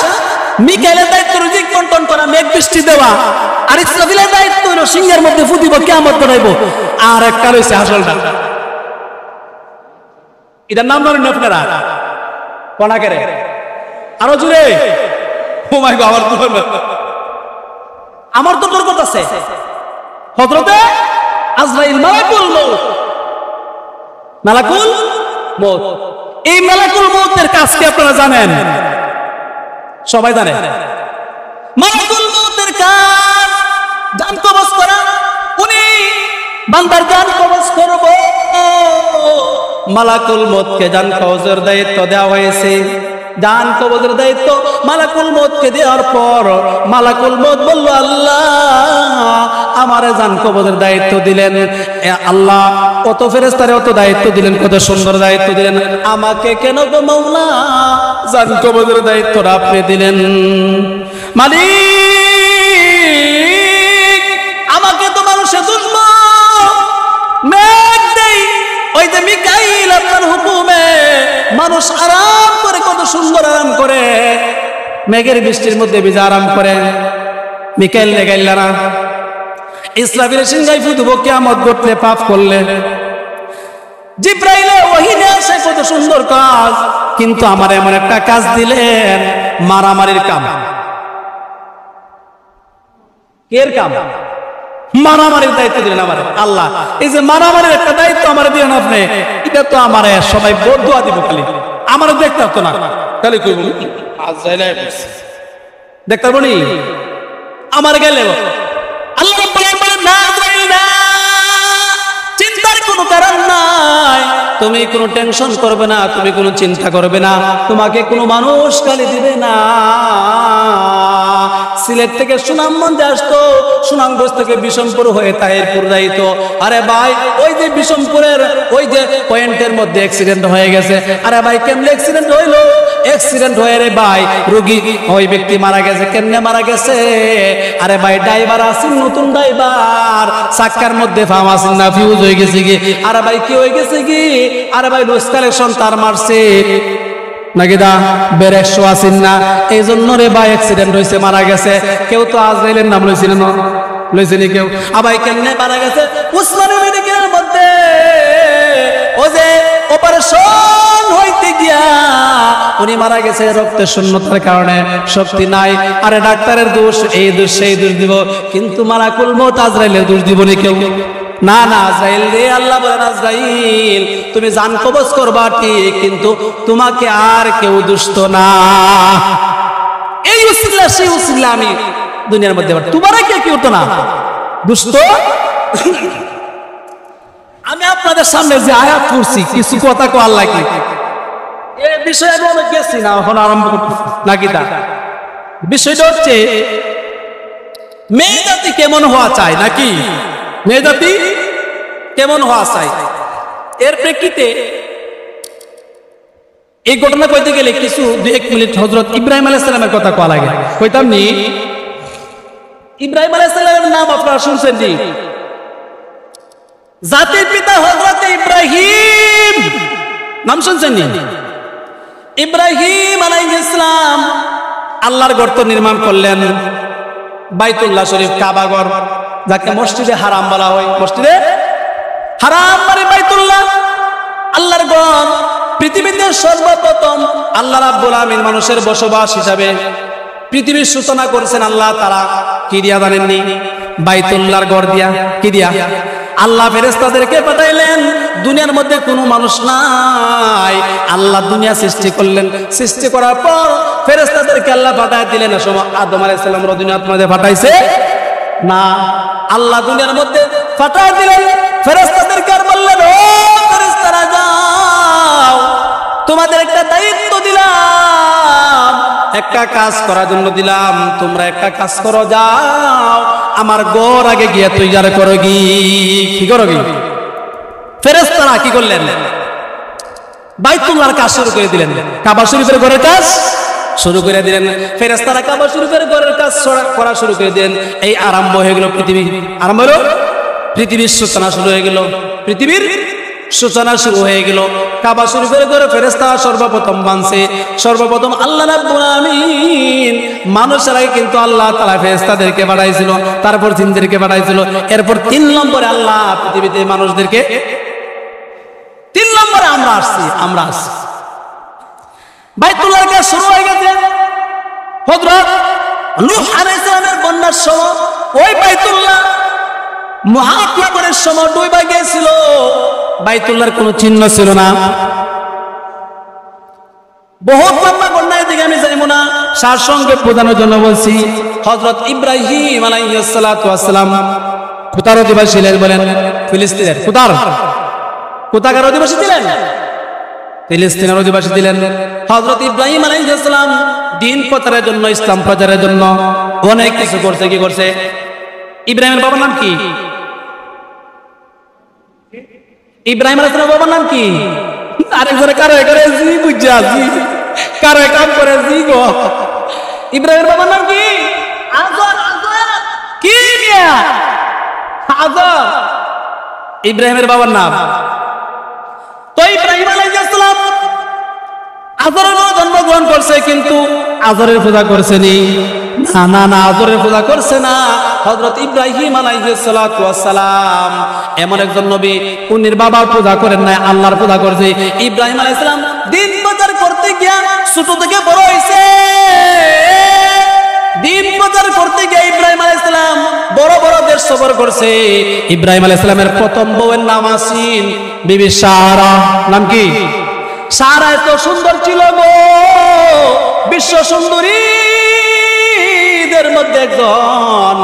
মিকাইলের দায়িত্ব রিজিক বন্টন করা মেঘ বৃষ্টি দেওয়া আর ইসরাফিলের দায়িত্ব হলো সিংহের মধ্যে ফু দিব কিয়ামত গড়াইব আর একটা রয়েছে আসলটা এটার নাম জানেন আপনারা কোনাকেরে আরো জুড়ে ও মাই গড আমার তো বরকত আছে হযরতে আজরাইল মালাকুল মউত এই মালাকুল মউতের কাজ কি আপনারা জানেন সবাই জানে মালাকুল মউতের কাজ জান কবজ করা উনি বান্দার জান কবজ করব মালাকুল মউতকে জান কবজের দায়িত্ব দেওয়া হয়েছে জান কবজের দায়িত্ব মালাকুল মউতকে দেওয়ার পর মালাকুল মউত বলল আল্লাহ আমারে জান কবজের দায়িত্ব দিলেন আল্লাহ কত ফেরেশতারে কত দায়িত্ব দিলেন কত সুন্দর দায়িত্ব দিলেন আমাকে কেন গো মাওলা জান কবজের দায়িত্বটা আপনি দিলেন মালিক আমাকে তো মানুষে জন্ম মেঘ দেই ওই যে মিকাইল আপনার হুকুমে মানুষ আরাম করে কত সুন্দর আরাম করে মেঘের বৃষ্টির মধ্যে ভিজে আরাম করে মিকাইল লেগাইল না ইসরাফিলের সিংহাই ফু দিব কিয়ামত ঘটলে পাপ করলে জিব্রাইলে ওহিনে আসে কত সুন্দর কাজ কিন্তু আমার এমন একটা কাজ দিলেন মারামারির কাম এর কাম মারামারির দায়িত্ব দিলেন আমার আল্লাহ এই যে মারামারির একটা দায়িত্ব আমার দিলেন আপনি এটা তো আমার সবাই বদুয়া দিব খালি আমার দেখতে হতো না খালি কইব আজরাইল দেখতে বলি আমার গেলে আল্লাহ বলেন না আজরাইল না চিন্তার কোনো কারণ নাই তুমি কোনো টেনশন করবে না তুমি কোনো চিন্তা করবে না তোমাকে কোনো মানুষ গালি দিবে না সিলেট থেকে সুনামগঞ্জে আসতো সুনামগঞ্জ থেকে বিষমপুর হয়ে তাহিরপুর যাইত আরে ভাই ওই যে বিষমপুরের ওই যে পয়েন্টের মধ্যে অ্যাক্সিডেন্ট হয়ে গেছে আরে ভাই কেমনে অ্যাক্সিডেন্ট হইলো অ্যাক্সিডেন্ট হয়ে রে ভাই রোগী ওই ব্যক্তি মারা গেছে কেমনে মারা গেছে আরে ভাই ড্রাইভার আসেন নতুন ড্রাইভার চাক্কার মধ্যে ফাম আসেন না ফিউজ হয়ে গেছে কি আরে ভাই কি হয়ে গেছে কি আরে ভাই লুজ কালেকশন তার মারছে নাকি দা বেরেকশো আসেন না এই জন্য রে ভাই অ্যাক্সিডেন্ট হয়েছে মারা গেছে কেউ তো আজরাইলের নাম লইছিল না লইছেনি কেউ আবার কেমনে মারা গেছে উসমানী মেডিকেলের মধ্যে ও যে অপারেশন হইতে গিয়া উনি মারা গেছে রক্তের শূন্যতার কারণে শক্তি নাই আরে ডাক্তারের দোষ এই দোষ সেই দোষ দিব কিন্তু মালাকুল মউত আজরাইলের দোষ দিব না কেউ না না আজরাইল রে আল্লাহ বলেন আজরাইল তুমি জান কবজ করবা ঠিক কিন্তু তোমাকে আর কেউ দুষ্ট না এই উসিলা সেই উসিলা আমি দুনিয়ার মধ্যে তোমার কে কেউ তো না দুষ্ট আমি আপনাদের সামনে যে আয়াত পড়ছি কিছু কথা কো আল্লাহ কি এই বিষয়ে আমি অনেক গেছি না এখন আরম্ভ নাকি তা বিষয়টা হচ্ছে মেয়ে জাতি কেমন হওয়া চাই নাকি মেয়ে জাতি কেমন হওয়া চাই এর প্রেক্ষিতে এই ঘটনা কইতে গেলে কিছু 2-1 মিনিট হযরত ইব্রাহিম আলাইহিস সালামের কথা কওয়া লাগে কইতাম নি ইব্রাহিম আলাইহিস সালামের নাম আপনারা শুনছেন নি জাতির পিতা হযরত ইব্রাহিম নাম শুনছেন নি ইব্রাহিম আলাইহিস সালাম আল্লাহর ঘর তো নির্মাণ করলেন বাইতুল্লাহ শরীফ কাবা ঘর যাকে মসজিদে হারাম বলা হয় মসজিদে হারাম মানে বাইতুল্লাহ আল্লাহর ঘর পৃথিবীতে সর্বপ্রথম আল্লাহ রাব্বুল আমিন মানুষের বসবাস হিসাবে পৃথিবীর সূচনা করেছেন আল্লাহ তাআলা কি দিয়া জানেননি বাইতুল্লাহর ঘর দিয়া কি দিয়া আল্লাহ ফেরেশতাদেরকে পাঠাইলেন। দুনিয়ার মধ্যে কোনো মানুষ নাই, আল্লাহ দুনিয়া সৃষ্টি করলেন। সৃষ্টি করার পর ফেরেশতাদেরকে আল্লাহ পাঠাই দিলেন। সময় আদম আলাইহিস সালাম দুনিয়ার মধ্যে পাঠাইছে না, আল্লাহ দুনিয়ার মধ্যে পাঠাই দিলেন। ফেরেশতাদেরকে আর বললেন, ও ফেরেশতারা যাও, তোমাদের একটা দায়িত্ব দিলাম, একটা কাজ করার জন্য দিলাম, তোমরা একটা কাজ করো, যাও আমার ঘর আগে গিয়ে তৈরি করো। কি করো? ফেরেশতারা কি করলেন? বাইতুল্লাহর কাজ শুরু করে দিলেন, কাবা শরীফের ঘরের কাজ শুরু করে দিলেন। ফেরেশতারা কাবা শরীফের ঘরের কাজ করা শুরু করে দিলেন। এই আরম্ভ হয়ে গেল পৃথিবী, আরম্ভ হলো পৃথিবীর সূচনা শুরু হয়ে গেল, পৃথিবীর সূচনা শুরু হয়ে গেল। কাবা শরীফের ঘরে ফেরেশতারা সর্বপ্রথম বানছে, সর্বপ্রথম আল্লাহ রাব্বুল আমিন। মানুষের আগে কিন্তু আল্লাহ তাআলা ফেরেশতাদেরকে পাঠাইছিল, তারপর জিনদেরকে পাঠাইছিল, এরপর 3 নম্বরে আল্লাহ পৃথিবীতে মানুষদেরকে, 3 নম্বরে আমরা আসছি। বাইতুল্লাহর কাজ শুরু হয়ে গেছে। হযরত নূহ আলাইহিস সালামের বন্যার সময় ওই বাইতুল্লাহ মহাপ্লাবনের সময় ডুবে গিয়েছিল, বাইতুল্লাহর কোনো চিহ্ন ছিল না। বহুত লম্বা বন্যার দিকে আমি যাইব না, সার সঙ্গে বোঝানোর জন্য বলছি। হযরত ইব্রাহিম আলাইহিস সালাতু ওয়াস সালাম কোথার অধিবাসী ছিলেন বলেন? ফিলিস্তিনের। কোথাকার অধিবাসী ছিলেন? ফিলিস্তিনের অধিবাসী ছিলেন। হযরত ইব্রাহিম আলাইহিস সালাম দ্বীন প্রচারের জন্য, ইসলাম প্রচারের জন্য অনেক কিছু করছে। কি করছে? ইব্রাহিমের বাবার নাম কি? ইব্রাহিম আলাইহিস সালামের বাবার নাম কি? আরেকজনে কারো করে জি বুঝা, জি কারো কাম করে জি গো। ইব্রাহিমের বাবার নাম কি? আযর। কি মিয়া? আযর ইব্রাহিমের বাবার নাম। তো ইব্রাহিম আলাইহিস সালাম আযরের জন্মগ্রহণ করছে, কিন্তু আযরের পূজা করছেনি না, আযরের পূজা করছে না। হযরত ইব্রাহিম আলাইহিস সালাতু ওয়াস সালাম এমন একজন নবী, উনির বাবার পূজা করেন না, আল্লাহর পূজা করছে। ইব্রাহিম আলাইহিস সালাম দ্বীন প্রচার করতে গিয়া ছোট থেকে বড় হইছে। দ্বীন প্রচার করতে গিয়ে ইব্রাহিম আলাইহিস সালাম বড় বড় দেশ সফর করছে। ইব্রাহিম আলাইহিস সালামের প্রথম বউয়ের নাম আসিন বিবি সারা। নাম কি? সারা এত সুন্দর ছিল গো, বিশ্ব সুন্দরীদের মধ্যে একজন।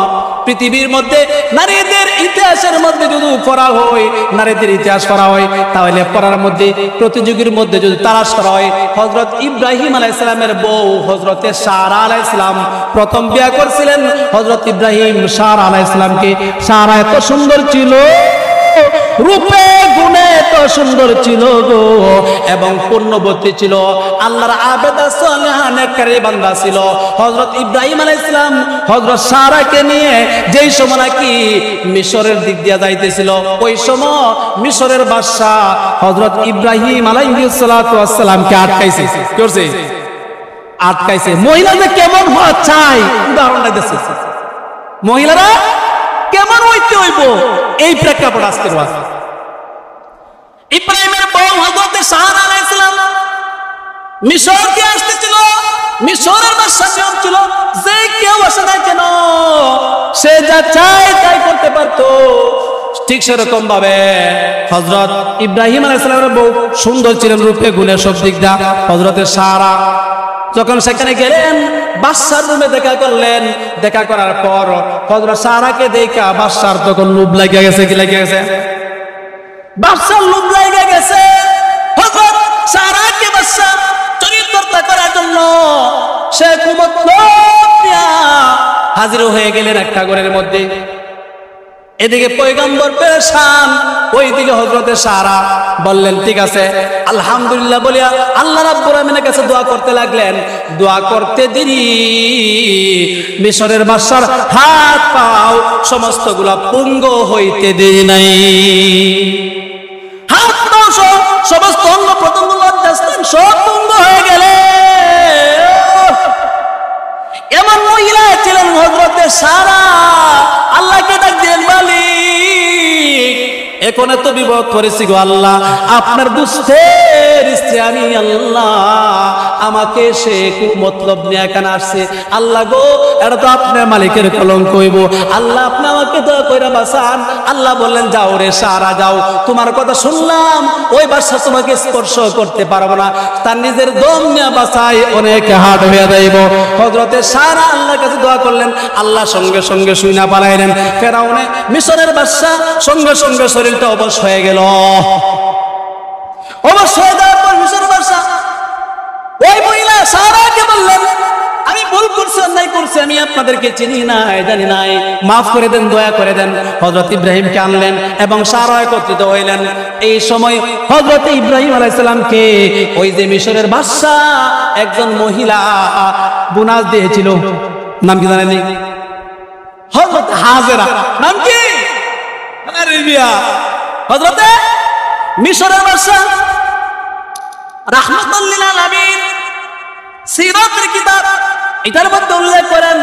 পৃথিবীর মধ্যে নারীদের ইতিহাসের মধ্যে যদি পড়া হয়, নারীদের ইতিহাস পড়া হয়, তাহলে পড়ার মধ্যে প্রতিযোগীর মধ্যে যদি তালাশ করা হয়, হযরত ইব্রাহিম আলাইহিস সালামের বউ হযরতে সারা আলাইহিস সালাম প্রথম বিয়ে করেছিলেন হযরত ইব্রাহিম সারা আলাইহিস সালামকে। সারা এত সুন্দর ছিল, রূপে গুণে এত সুন্দর ছিল গো, এবং পূর্ণবতী ছিল, আল্লাহর আবেদা সালেহা নেককারী বান্দা ছিল। হযরত ইব্রাহিম আলাইহিস সালাম হযরত সারাকে নিয়ে যেই সময় নাকি মিশরের দিক দিয়ে যাইতেছিল, ওই সময় মিশরের বাদশা হযরত ইব্রাহিম আলাইহিস সালাতু ওয়াস সালামকে আটকাইছে। কি করছে? আটকাইছে। মহিলাদের কেমন হওয়া চাই উদাহরণটা দিচ্ছে। মহিলারা কেমন হইতে হইব এই প্রেক্ষাপট আজকের ওয়াজ। ইব্রাহিমের বউ হযরত সারা আলাইহিস সালাম মিশরকে আসতেছিল। মিশরের বাদশা নিয়ম ছিল যে কেউ আসে না কেন সে যা চায় তাই করতে পারতো। ঠিক সেরকম ভাবে হযরত ইব্রাহিম আলাইহিস সালামের বউ সুন্দর ছিলেন রূপে গুণে সব দিক দিয়ে। হযরত সারা যখন সেখানে গেলেন, বাদশার রুমে দেখা করলেন। দেখা করার পর হযরত সারাকে দেখা বাদশার তখন লোভ লাগিয়ে গেছে। কি লাগিয়ে গেছে? বাদশার লোভ লাগিয়ে গেছে। হযরত সারাকে বাদশা চরিত্রতা করার জন্য সে হাজির হয়ে গেলেন একটা ঘরের মধ্যে। এদিকে পয়গম্বর পেরেশান, ওইদিকে হযরতে সারা বললেন ঠিক আছে আলহামদুলিল্লাহ বলিয়া আল্লাহ রাব্বুল আমিনের কাছে দোয়া করতে লাগলেন। দোয়া করতে দেরি মিশরের বাদশার হাত পাও সমস্তগুলা পুঙ্গ হইতে দেরি নাই। হাত পাও সমস্ত অঙ্গ প্রত্যঙ্গ লজ্জাস্থান সব পুঙ্গ হয়ে গেলে। এমন মহিলা ছিলেন হযরতে সারা। আল্লাহকে ডাক দিলেন, মালিক এখন এত বিপদ করেছি গো আল্লাহ, আপনার দুস্থের স্ত্রী আমি আল্লাহ, আমাকে সে খুব মতলব নিয়ে এখানে আসছে আল্লাহ গো, এটা তো আপনার মালিকের কলঙ্ক হইব আল্লাহ, আপনি আমাকে দয়া কইরা বাঁচান। আল্লাহ বললেন যাও রে সারা যাও, তোমার কথা শুনলাম, ওই বাদশা তোমাকে স্পর্শ করতে পারবো না, তার নিজের দম নিয়ে বাঁচাই অনেক হার্ড হয়ে যাইব। হযরতে সারা আল্লাহর কাছে দোয়া করলেন, আল্লাহ সঙ্গে সঙ্গে শুইনা পালাইলেন। ফেরাউনে মিশরের বাদশা সঙ্গে সঙ্গে শরীরটা অবশ হয়ে গেল। অবশ হয়ে যাওয়ার পর মিশরের বাদশা ওই মহিলা সারাকে বললেন, আমি ভুল করছি, অন্যায় করছি, আমি আপনাদেরকে চিনি নাই, জানি নাই, মাফ করে দেন, দয়া করে দেন। হযরত ইব্রাহিমকে আনলেন এবং সারা একত্রিত হইলেন। এই সময় হযরত ইব্রাহিম আলাইহিস সালামকে ওই যে মিশরের বাদশা একজন মহিলা বোনাস দিয়েছিল, নাম কি জানেন? হযরত হাজেরা। নাম কি? আরে মিয়া, হযরত মিশরের বাদশা রাহমাতুল লিল আলামিন সিরাতের কিতাব এটার মধ্যে উল্লেখ করেন,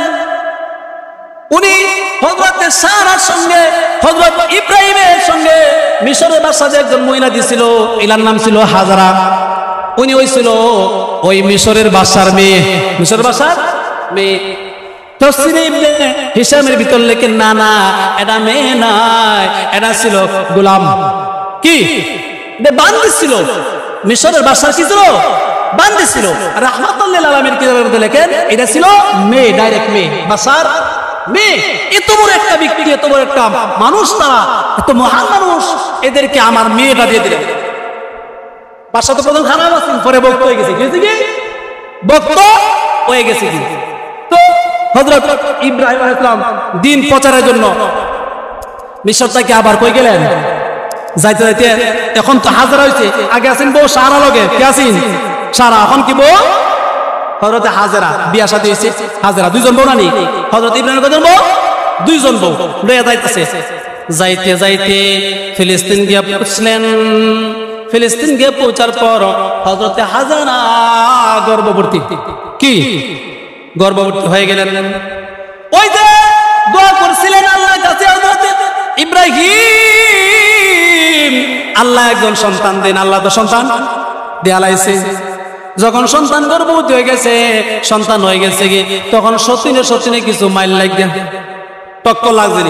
উনি হযরত সারার সঙ্গে হযরত ইব্রাহিমের সঙ্গে মিশরের বাদশা যে একজন মহিলা দিছিল, এলার নাম ছিল হাজারা। উনি হইছিল ওই মিশরের বাদশার মেয়ে, মিশরের বাদশার মেয়ে। তাফসীরে ইবনে হিশামের ভিতর লেখেন না না, এটা মেয়ে নাই, এটা ছিল গোলাম। কি বান্দি ছিল, মিশরের বাদশার কি ছিল? বান্দি ছিল। রাহমাতুল লিল আলামিন কিতাবের মধ্যে লেখেন এটা ছিল মেয়ে, ডাইরেক্ট মেয়ে, বাদশার মেয়ে। এত বড় একটা ব্যক্তি, এত বড় একটা মানুষ, তারা এত মহান মানুষ, এদেরকে আমার মেয়েটা দিয়ে দিলেন। বাদশা তো প্রথম খারাপ আছেন, পরে ভক্ত হয়ে গেছে, কি ভক্ত হয়ে গেছে। কি তো হযরত ইব্রাহিম আলাইহিস সালাম দিন প্রচারের জন্য মিশর থেকে আবার কই গেলেন? যাইতে যাইতে এখন তো হাজারা হয়েছে, আগে আছেন বউ সারা, লগে কে আছেন? সারা। এখন কি বউ? হযরত হাজেরা, বিয়া শাদী হয়েছে হাজেরা, দুইজন বউ নানি। হযরত ইব্রাহিমের কজন বউ? দুইজন বউ লইয়া যাইতেছে। যাইতে যাইতে ফিলিস্তিন গিয়ে পৌঁছলেন। ফিলিস্তিন গিয়ে পৌঁছার পর হযরত হাজেরা গর্ভবতী, কি গর্ভবতী হয়ে গেলেন। ওই যে দোয়া করছিলেন আল্লাহর কাছে হযরত ইব্রাহিম, আল্লাহ একজন সন্তান দেন, আল্লাহ তো সন্তান দেয়া লাইছে। যখন সন্তান গর্ভবতী হয়ে গেছে, সন্তান হয়ে গেছে কি, তখন সতীনে কিছু মাইল লাগিয়ে টক্কর লাগছে,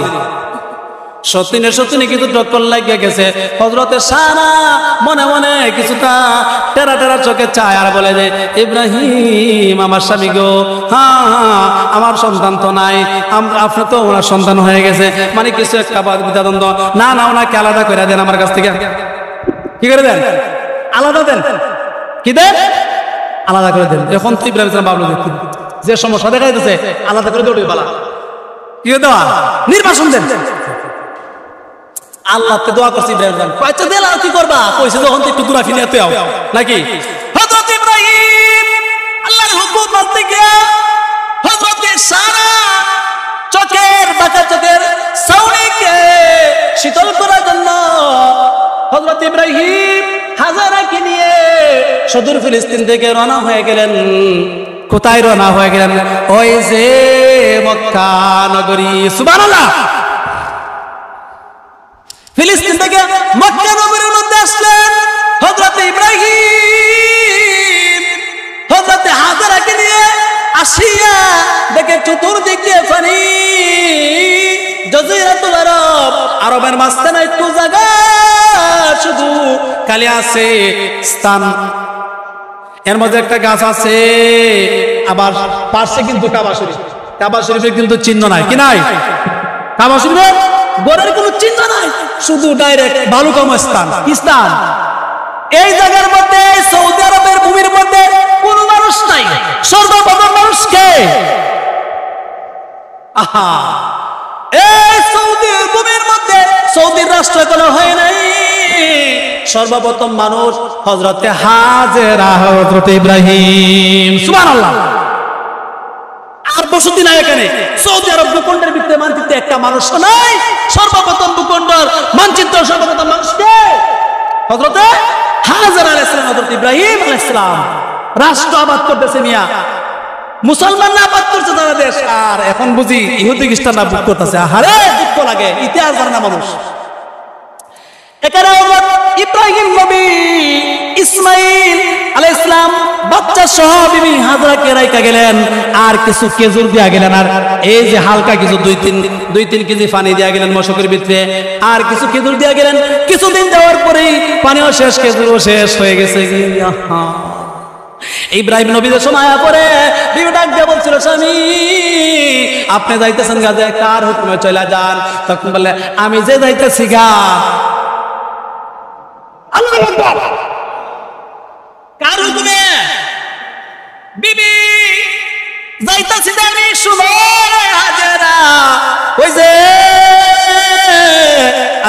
সতীনে কিন্তু টক্কর লাগিয়ে গেছে। হযরতে সারা মনে মনে কিছুটা টেরা টেরা চোখে চায় আর বলে যে, ইব্রাহিম আমার স্বামী গো, হ্যাঁ আমার সন্তান তো নাই, আপনার তো ওনার সন্তান হয়ে গেছে, মানে কিছু একটা দ্বন্দ্ব, না না ওনাকে আলাদা করে দেন আমার কাছ থেকে। কি করে দেন? আলাদা দেন। কি দেন? আলাদা করে দেন। এখন তো ইব্রাহিম সালাম ভাবলো যে সমস্যা দেখা যাচ্ছে, আলাদা করে দৌড়ে পালা, কি দেওয়া, নির্বাসন দেন। আল্লাহকে দোয়া করছি ইব্রাহিম সালাম, আচ্ছা দেন, আর কি করবা? কইছে যখন একটু দূরা ফিরে তো নাকি। হযরত ইব্রাহিম আল্লাহর হুকুম মানতে গিয়া হযরত সারা চোখের বাঁকা চোখের ছাউনিকে শীতল করার জন্য হযরত ইব্রাহিম হাজারাকে নিয়ে সুদূর ফিলিস্তিন থেকে রওনা হয়ে গেলেন। কোথায় রওনা হয়ে গেলেন? ওই যে মক্কা নগরী। সুবহানাল্লাহ। ফিলিস্তিন থেকে মক্কা নগরীর মধ্যে আসলেন হযরত ইব্রাহিম হযরত হাজারাকে নিয়ে। আসিয়া দেখে চতুর্দিকে পানি, জজিরাতুল আরব, আরবের মাঝখানে একটু জায়গা শুধু খালি আছে স্থান, এর মধ্যে একটা গাছ আছে, আবার পাশে কিন্তু কাবা শরীফ। কাবা শরীফের কিন্তু চিহ্ন নাই, কি নাই? কাবা শরীফের গড়ের কোনো চিহ্ন নাই, শুধু ডাইরেক্ট বালুকাম স্থান। কি স্থান? এই জায়গার মধ্যে, সৌদি আরবের ভূমির মধ্যে কোন মানুষ নাই। সর্বপ্রথম মানুষকে আহা এই সৌদির ভূমির মধ্যে, সৌদির রাষ্ট্র কোনো হয় নাই, সর্বপ্রথম মানুষ হযরতে হাজেরা, হযরত ইব্রাহিম। সুবহানাল্লাহ। আর বসতি নাই এখানে, সৌদি আরব ভূখণ্ডের ভিতরে মানচিত্রে একটা মানুষ নাই। সর্বপ্রথম ভূখণ্ডের মানচিত্র, সর্বপ্রথম মানুষকে হযরতে হাজেরা আলাইহিস সালাম, হযরত ইব্রাহিম আলাইহিস সালাম। রাষ্ট্র আবাদ করতেছে মিয়া, মুসলমান না আবাদ করছে তারা দেশ, আর এখন বুঝি ইহুদি খ্রিস্টানরা বুক করতেছে। আরে দুঃখ লাগে, ইতিহাস জানে না মানুষ। এখানে হযরত ইব্রাহিম নবী ইসমাইল আলাইহিস সালাম বাচ্চা সহ বিবি হাজরাকে রাইখা গেলেন, আর কিছু খেজুর দিয়া গেলেন, আর এই যে হালকা কিছু 2-3 কেজি পানি দিয়া গেলেন মশকের ভিতরে, আর কিছু খেজুর দিয়া গেলেন। কিছুদিন যাওয়ার পরেই পানিও শেষ, খেজুরও শেষ হয়ে গেছে। ইব্রাহিম নবীদের সময় পরে বিবি ডাক দিয়ে বলছিল, স্বামী আপনি যাইতেছেন গাজে, কার হুকুমে চলে যান? তখন বলে, আমি যে যাইতেছি গা। আল্লাহু আকবার। কার হুকুমে? বিবি যাইতেছি আমি সুমরে হাজেরা, ওই যে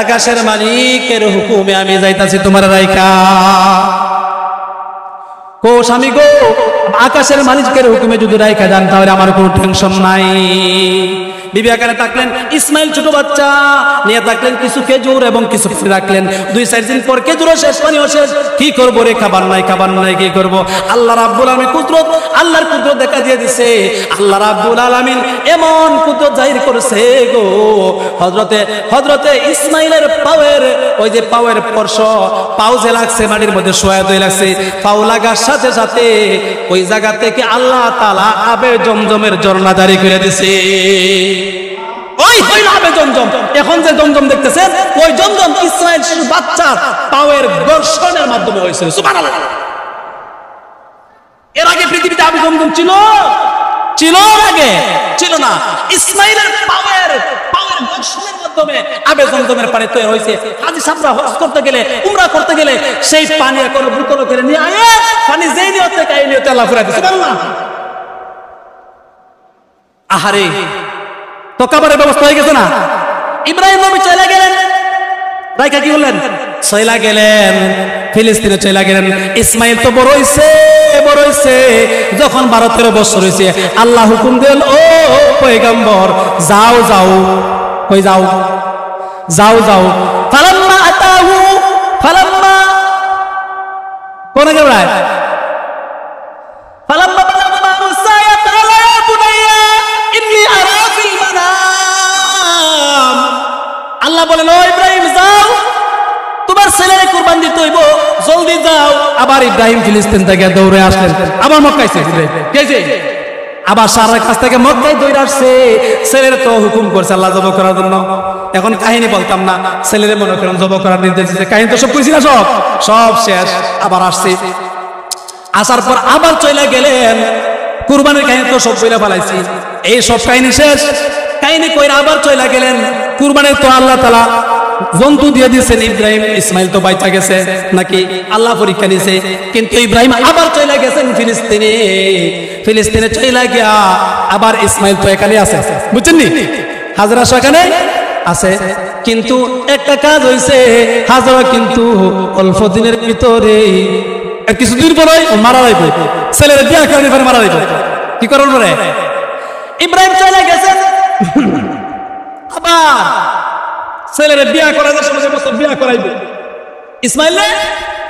আকাশের মালিকের হুকুমে আমি যাইতেছি তোমার রাইখা। ও স্বামী গো, আকাশের মালিকের হুকুমে যদি রাইখা যান তাহলে আমার কোনো টেনশন নাই। বিবি আকারে থাকলেন, ইসমাইল ছোট বাচ্চা নিয়ে থাকলেন, কিছু খেজুর এবং কিছু ফল রাখলেন। 2-4 দিন পর খেজুরও শেষ, পানিও শেষ। কি করবো রে, খাবার নাই কি করব? আল্লাহ রাব্বুল আলামিন কুদরত, আল্লাহর কুদরত দেখা দিয়ে দিছে। আল্লাহ রাব্বুল আলামিন এমন কুদরত জাহির করেছে গো, হযরতে ইসমাইলের পাওয়ের, ওই যে পাওয়ের স্পর্শ, পাও যে লাগছে মাটির মধ্যে শোয়া দই লাগছে, পাও লাগার সাথে সাথে ওই জায়গা থেকে আল্লাহ তাআলা আবে জমজমের ঝর্ণা জারি করে দিছে। ওই হইল আবে জমজম। এখন যে জমজম দেখতেছেন, ওই জমজম ইসমাইল বাচ্চার পাওয়ের ঘর্ষণের মাধ্যমে হয়েছিল। সুবহানাল্লাহ। এর আগে পৃথিবীতে আবে জমজম ছিল আগে? ছিল না। ইসমাইলের পাওয়ের ঘর্ষণের মাধ্যমে আবে জমজমের পানি তৈরি হয়েছে। হাজী সাহেবরা হজ করতে গেলে, উমরা করতে গেলে সেই পানি এখন বোতল করে নিয়ে আয়, পানি যেই নিয়তে কাই নিয়তে আল্লাহ ফুরাইতে। সুবহানাল্লাহ। আহারে, তো খাবারের ব্যবস্থা হয়ে গেছে না? ইব্রাহিম নবী চলে গেলেন, রাইখা কি বললেন? চলে গেলেন ফিলিস্তিনে, চলে গেলেন। ইসমাইল তো বড় হইছে। যখন 12-13 বছর হয়েছে, আল্লাহ হুকুম দিলেন, ও পয়গম্বর যাও, কই যাও? ফালাম্মা আতাহু, ফালাম্মা কোন গেরায়, ফালাম্মা বালাগা মুসা ইয়া তাআলা ইয়া বুনাইয়া ইন্নী আরা ফিল মানাম। আল্লাহ বলেন, ও ইব্রাহিম যাও, তোমার ছেলের কুরবান দিতে হইব, জলদি যাও। আবার ইব্রাহিম ফিলিস্তিন থেকে দৌড়ে আসলেন, আবার মক্কায় গেছে। আবার সারার কাছ থেকে মক্কায় দৌড়ে আসছে। ছেলের তো হুকুম করছে আল্লাহ জব করার জন্য। এখন কাহিনী বলতাম না, ছেলের মনে করেন জব করার নির্দেশ দিচ্ছে। কাহিনী তো সব কইছি না, সব শেষ। আবার আসছে, আসার পর আবার চলে গেলেন। কুরবানির কাহিনী তো সব বইলা ফেলাইছি, এই সব কাহিনী শেষ। কাহিনী কইরা আবার চলে গেলেন। কুরবানির তো আল্লাহ তাআলা জন্তু দিয়ে দিয়েছেন। ইব্রাহিম ইসমাইল তো বাইচা গেছে নাকি? আল্লাহ পরীক্ষা নিছে। কিন্তু ইব্রাহিম আবার চলে গেছেন ফিলিস্তিনে চলে গিয়া আবার ইসমাইল তো এখানে আছে, বুঝছেন নি? হাজরা সেখানে আছে। কিন্তু একটা কাজ হইছে, হাজরা কিন্তু অল্প দিনের ভিতরে, কিছুদিন পরে মারা যাইবে। ছেলের বিয়া করে মারা যাইবে। কি করার পরে ইব্রাহিম চলে গেছেন, আবার ছেলের বিয়া করাইবে, 16 বছর বিয়া করাইবে। ইসমাইল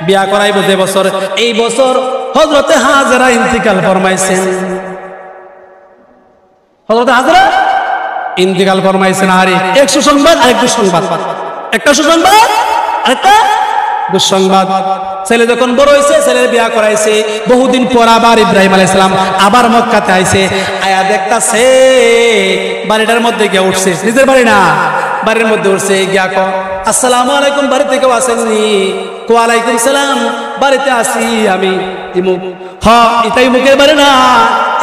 বিয়া করাইব যে বছর, এই বছর হযরতে হাজরা ইন্তিকাল ফরমাইছেন। হযরতে হাজরা ইন্তিকাল ফরমাইছেন। আরে এক সুসংবাদ আর এক দুঃসংবাদ, একটা সুসংবাদ আর একটা দুঃসংবাদ। ছেলে যখন বড় হয়েছে, ছেলের বিয়া করাইছে। বহুদিন পর আবার ইব্রাহিম আলাইহিস সালাম আবার মক্কাতে আইছে। আয়া দেখতাছে বাড়িটার মধ্যে গিয়ে উঠছে, নিজের বাড়ি না, বাড়ির মধ্যে উঠছে। গিয়া কো, আসসালামু আলাইকুম, বাড়িতে কেউ আসেননি? ওয়ালাইকুম সালাম, বাড়িতে আসি আমি। এটাই মুখের বাড়ি না,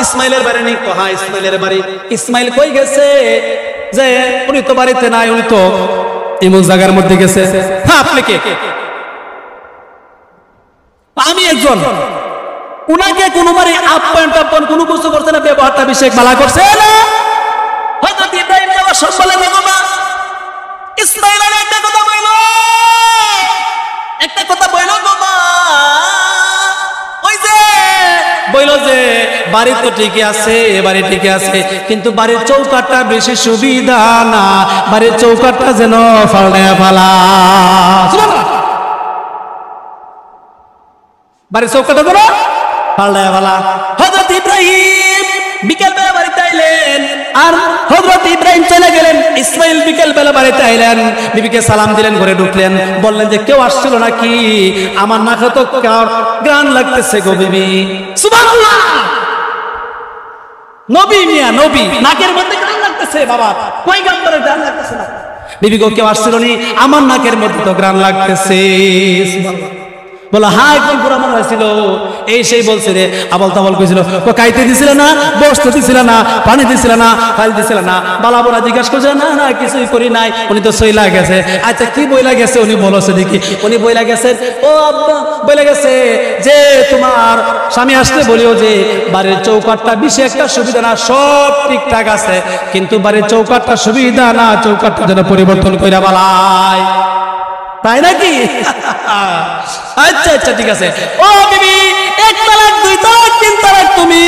ইসমাইলের বাড়ি নেই? হ্যাঁ ইসমাইলের বাড়ি। ইসমাইল কই গেছে? যে উনি তো বাড়িতে নাই, উনি তো ইমুক জায়গার মধ্যে গেছে। হ্যাঁ আপনি কে? আমি একজন। উনাকে কোনো বারে আপ্যায়ন টাপ্যায়ন কোনো কিছু করছে না, ব্যবহারটা বিশেষ ভালো করছে না। হযরত ইব্রাহিম আবার সব বলে দেব না। ইসমাইল একটা কথা বইল বাবা, ওই যে বইল যে বাড়ি তো ঠিকই আছে, বাড়ি ঠিকই আছে, কিন্তু বাড়ির চৌকাটটা বেশি সুবিধা না, বাড়ির চৌকাটটা যেন ফালনায় ফালা। বাড়ির চৌকাটটা যেন ফালনায় ফালা। হযরত ইব্রাহিম বিকেল বেলা বাড়িতে আইলেন, আর হযরত ইব্রাহিম চলে গেলেন ইসমাইল বিকেল বেলা বাড়িতে আইলেন, বিবিকে সালাম দিলেন, ঘরে ঢুকলেন, বললেন যে কেউ আসছিল নাকি? আমার নাকে তো গ্রান লাগতেছে গো বিবি। সুবহানাল্লাহ, নবী মিয়া নবী, নাকের মধ্যে গ্রান লাগতেছে বাবা, পয়গম্বরের গ্রান লাগতেছে না। বিবি গো কেউ আসছিল নি? আমার নাকের মধ্যে তো গ্রান লাগতেছে। বলো হ্যাঁ একদম পুরা মনে হয়েছিল, এই সেই বলছে রে, আবল তাবল কইছিল, খাইতে দিছিল না, বসতে দিছিল না, পানি দিছিল না, ফাইল দিছিল না। বালা বোরা জিজ্ঞাসা করছে, না না কিছুই করি নাই। উনি তো সইলা গেছে। আচ্ছা কি বইলা গেছে উনি বলছে দেখি। উনি বইলা গেছে, ও আব্বা বইলা গেছে যে তোমার স্বামী আসলে বলিও যে বাড়ির চৌকাটটা বেশি একটা সুবিধা না, সব ঠিকঠাক আছে, কিন্তু বাড়ির চৌকাটটা সুবিধা না, চৌকাটটা যেন পরিবর্তন কইরা বালাই। তাই নাকি? আচ্ছা আচ্ছা ঠিক আছে। ও বিবি, 1 তালাক 2 তালাক 3 তালাক তুমি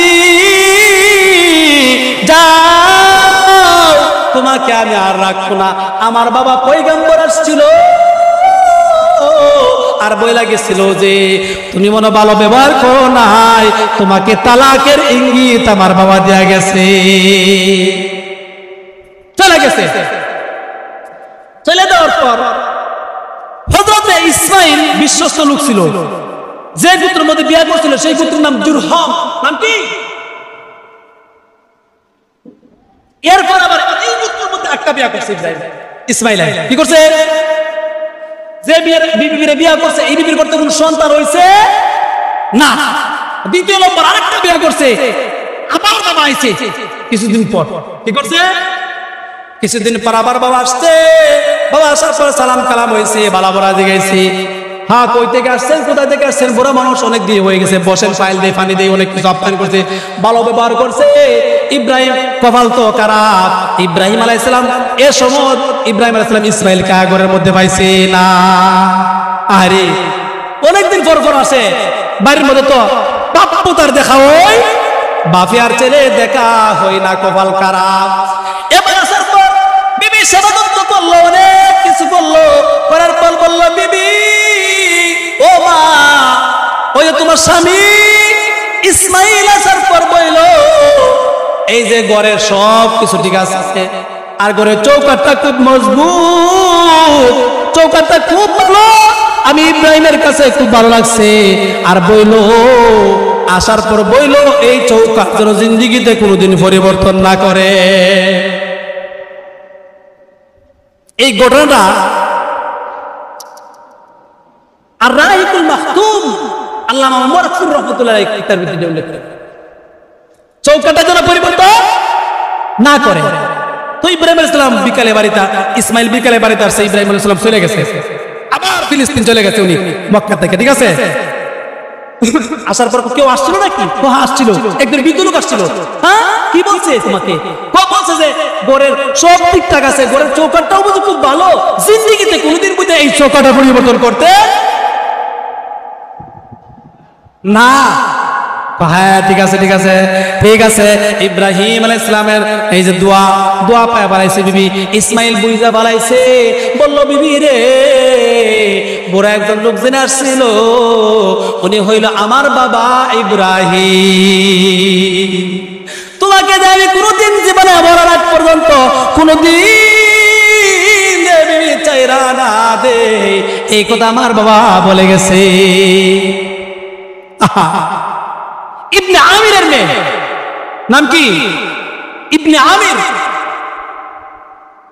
যাও, তোমাকে আমি আর রাখবো না। আমার বাবা পয়গম্বর আসছিল আর বইলা গেছিল যে তুমি মনে ভালো ব্যবহার করো নাই, তোমাকে তালাকের ইঙ্গিত আমার বাবা দেয়া গেছে। চলে গেছে। চলে যাওয়ার পর হযরত ইসমাইল বিশ্বস্ত লোক ছিল, যে পুত্রের মধ্যে বিয়ে করছিল সেই পুত্রের নাম জুরহম। নাম কি? এরপর আবার এই পুত্রের মধ্যে একটা বিয়ে করছে ইসমাইল। কি করছে? যে বিবিরে বিয়ে করছে এই বিবির করতে কোন সন্তান হইছে না। দ্বিতীয় নম্বর আরেকটা বিয়ে করছে, আবার বাবা আইছে কিছুদিন পর। কি করছে? কিছুদিন পর আবার বাবা আসছে। বাবা আসার পর সালাম কালাম হয়েছে, বালা বড়া দিয়েছি। হ্যাঁ কই থেকে আসছেন, কোথায় থেকে আসছেন? বড় মানুষ, অনেক দিয়ে হয়ে গেছে, বসেন, ফাইল দিয়ে পানি দিয়ে অনেক কিছু আপ্যায়ন করছে, ভালো ব্যবহার করছে। ইব্রাহিম কপাল তো খারাপ। ইব্রাহিম আলাইহিস সালাম এ সময় ইব্রাহিম আলাইহিস সালাম ইসমাইল কাগরের মধ্যে পাইছে না। আরে অনেকদিন পর পর আসে বাড়ির মধ্যে, তো বাপ পুতার দেখা হয়, বাপে আর ছেলে দেখা হয় না, কপাল খারাপ। এবার আসার পর বিবি সেবা যত্ন করলো, অনেক কিছু করলো, করার পর বললো, বিবি ও মা, ওই যে তোমার স্বামী ইসমাইল আসার পর বইল এই যে ঘরের সব কিছু ঠিক আছে, আর ঘরের চৌকাটটা খুব মজবুত, চৌকাটটা খুব ভালো, আমি ইব্রাহিমের কাছে খুব ভালো লাগছে। আর বইল আসার পর বইল এই চৌকাট যেন জিন্দিগিতে কোনোদিন পরিবর্তন না করে। এই ঘটনাটা আর রাহিকুল মাখতুম আল্লামা মুরাক্কিব রাহমাতুল্লাহ আলাইহি কিতাবের ভিতরে উল্লেখ করেন, চৌকাটটা যেন পরিবর্তন না করে। তো ইব্রাহিম আলাইহিস সালাম বিকালে বাড়িতে, ইসমাইল বিকালে বাড়িতে আসছে, ইব্রাহিম আলাইহিস সালাম চলে গেছে, আবার ফিলিস্তিন চলে গেছে উনি মক্কা থেকে। ঠিক আছে, আসার পর কেউ আসছিল নাকি? আসছিল, একজন বৃদ্ধ লোক আসছিল। হ্যাঁ কি বলছে তোমাকে? বলছে যে ঘরের সব ঠিকঠাক আছে, ঘরের চৌকাটটাও বুঝি খুব ভালো, জিন্দিগিতে কোনোদিন বুঝে এই চৌকাটটা পরিবর্তন করতে না। হ্যাঁ ঠিক আছে ঠিক আছে ঠিক আছে। ইব্রাহিম আলাইহিস সালামের এই যে দোয়া পায় বাড়াইছে বিবি, ইসমাইল বুইজা বাড়াইছে, বলল বিবি রে, বড় একজন লোক জেনে আসছিল, উনি হইল আমার বাবা ইব্রাহিম। তোমাকে যে আমি কোনোদিন জীবনে মরার আগ পর্যন্ত কোনোদিন বিবি চাইরা না দে, এই কথা আমার বাবা বলে গেছে। ইবনে আমিরের মেয়ে, নাম কি? ইবনে আমির,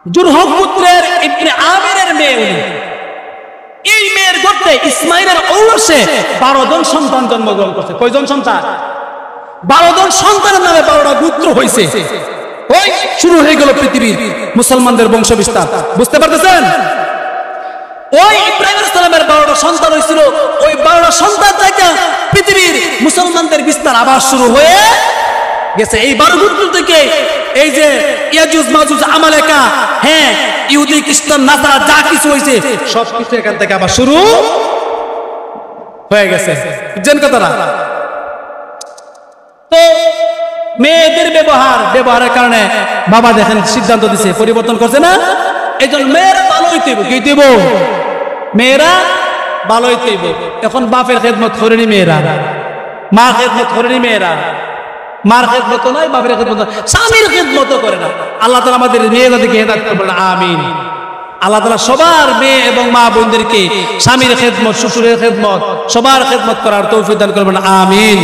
জুরহম পুত্রের ইবনে আমিরের মেয়ে উনি। এই মেয়ের গর্তে ইসমাইলের ঔরসে 12 জন সন্তান জন্মগ্রহণ করছে। কয়জন সন্তান? 12 জন সন্তানের নামে 12টা গোত্র হয়েছে। ওই শুরু হয়ে গেল পৃথিবীর মুসলমানদের বংশ বিস্তার। বুঝতে পারতেছেন? ওই ইব্রাহিম আলাইহিস সালামের 12টা সন্তান হয়েছিল, ওই 12টা সন্তান থেকে পৃথিবীর মুসলমানদের বিস্তার আবার শুরু হয়ে গেছে। এই 12 গোত্র থেকে এই যে ইয়াজুজ মাজুজ আমালেকা, হ্যাঁ ইহুদি খ্রিস্টান নাসারা যা কিছু হয়েছে সব কিছু এখান থেকে আবার শুরু হয়ে গেছে। বুঝছেন কথাটা? তো মেয়েদের ব্যবহারের কারণে বাবা দেখেন সিদ্ধান্ত দিছে, পরিবর্তন করছে না। এই জন্য মেয়েরা ভালো হইতে হইব, কি দিব? মেয়েরা ভালো হইতে হইব। এখন বাপের খেদমত করেনি মেয়েরা, মা খেদমত করেনি মেয়েরা, মার খেদমত নয়, বাপের খেদমত নয়, স্বামীর খেদমত করে না। আল্লাহ তাআলা আমাদের মেয়ে জাতিকে হেদায়েত করবেন, আমিন। আল্লাহ তাআলা সবার মেয়ে এবং মা বোনদেরকে স্বামীর খেদমত, শ্বশুরের খেদমত, সবার খেদমত করার তৌফিক দান করবেন, আমিন।